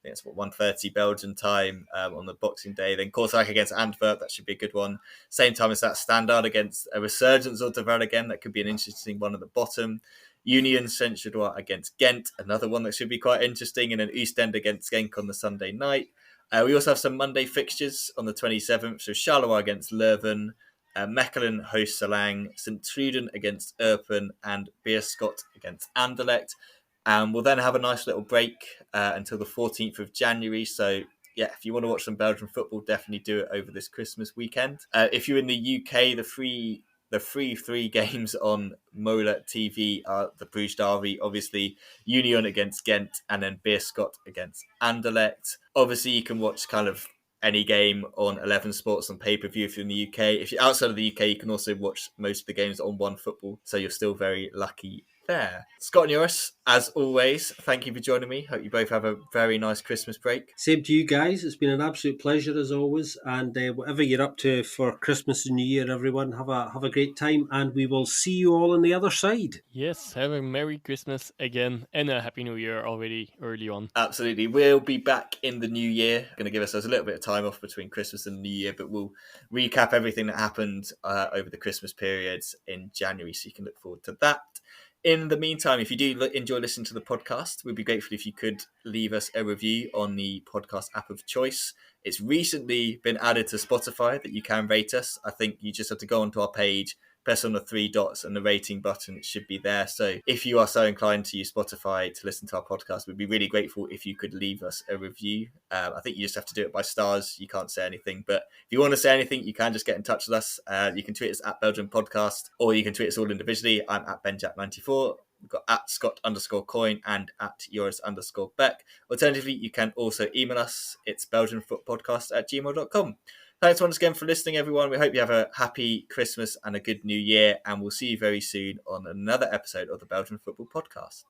S1: think it's 1:30 Belgian time on the Boxing Day. Then Kortrijk against Antwerp, that should be a good one. Same time as that, Standard against a resurgent Zulte Waragem, that could be an interesting one at the bottom. Union Saint-Gilloise against Ghent, another one that should be quite interesting. And then Oostende against Genk on the Sunday night. We also have some Monday fixtures on the 27th. So Charleroi against Leuven, Mechelen hosts Salang, St. Truden against Eupen, and Beerschot against Anderlecht. And we'll then have a nice little break until the 14th of January. So, yeah, if you want to watch some Belgian football, definitely do it over this Christmas weekend. If you're in the UK, the free 3 games on Mola TV are the Bruges derby, obviously Union against Ghent, and then Beerschot against Anderlecht. Obviously, you can watch kind of any game on 11 Sports on pay-per-view if you're in the UK. If you're outside of the UK, you can also watch most of the games on One Football. So you're still very lucky there. Scott and Joris, as always, thank you for joining me. Hope you both have a very nice Christmas break.
S2: Same to you guys. It's been an absolute pleasure as always. And whatever you're up to for Christmas and New Year, everyone, have a great time. And we will see you all on the other side.
S3: Yes, have a Merry Christmas again and a Happy New Year already early on.
S1: Absolutely. We'll be back in the new year. Going to give ourselves a little bit of time off between Christmas and New Year, but we'll recap everything that happened over the Christmas period in January, so you can look forward to that. In the meantime, if you do enjoy listening to the podcast, we'd be grateful if you could leave us a review on the podcast app of choice. It's recently been added to Spotify that you can rate us. I think you just have to go onto our page, press on the 3 dots, and the rating button should be there. So if you are so inclined to use Spotify to listen to our podcast, we'd be really grateful if you could leave us a review. I think you just have to do it by stars. You can't say anything. But if you want to say anything, you can just get in touch with us. You can tweet us at Belgian Podcast, or you can tweet us all individually. I'm at BenJack94. We've got at Scott_Coin and at Joris_Beck. Alternatively, you can also email us. It's BelgianFootPodcast@gmail.com. Thanks once again for listening, everyone. We hope you have a happy Christmas and a good new year, and we'll see you very soon on another episode of the Belgian Football Podcast.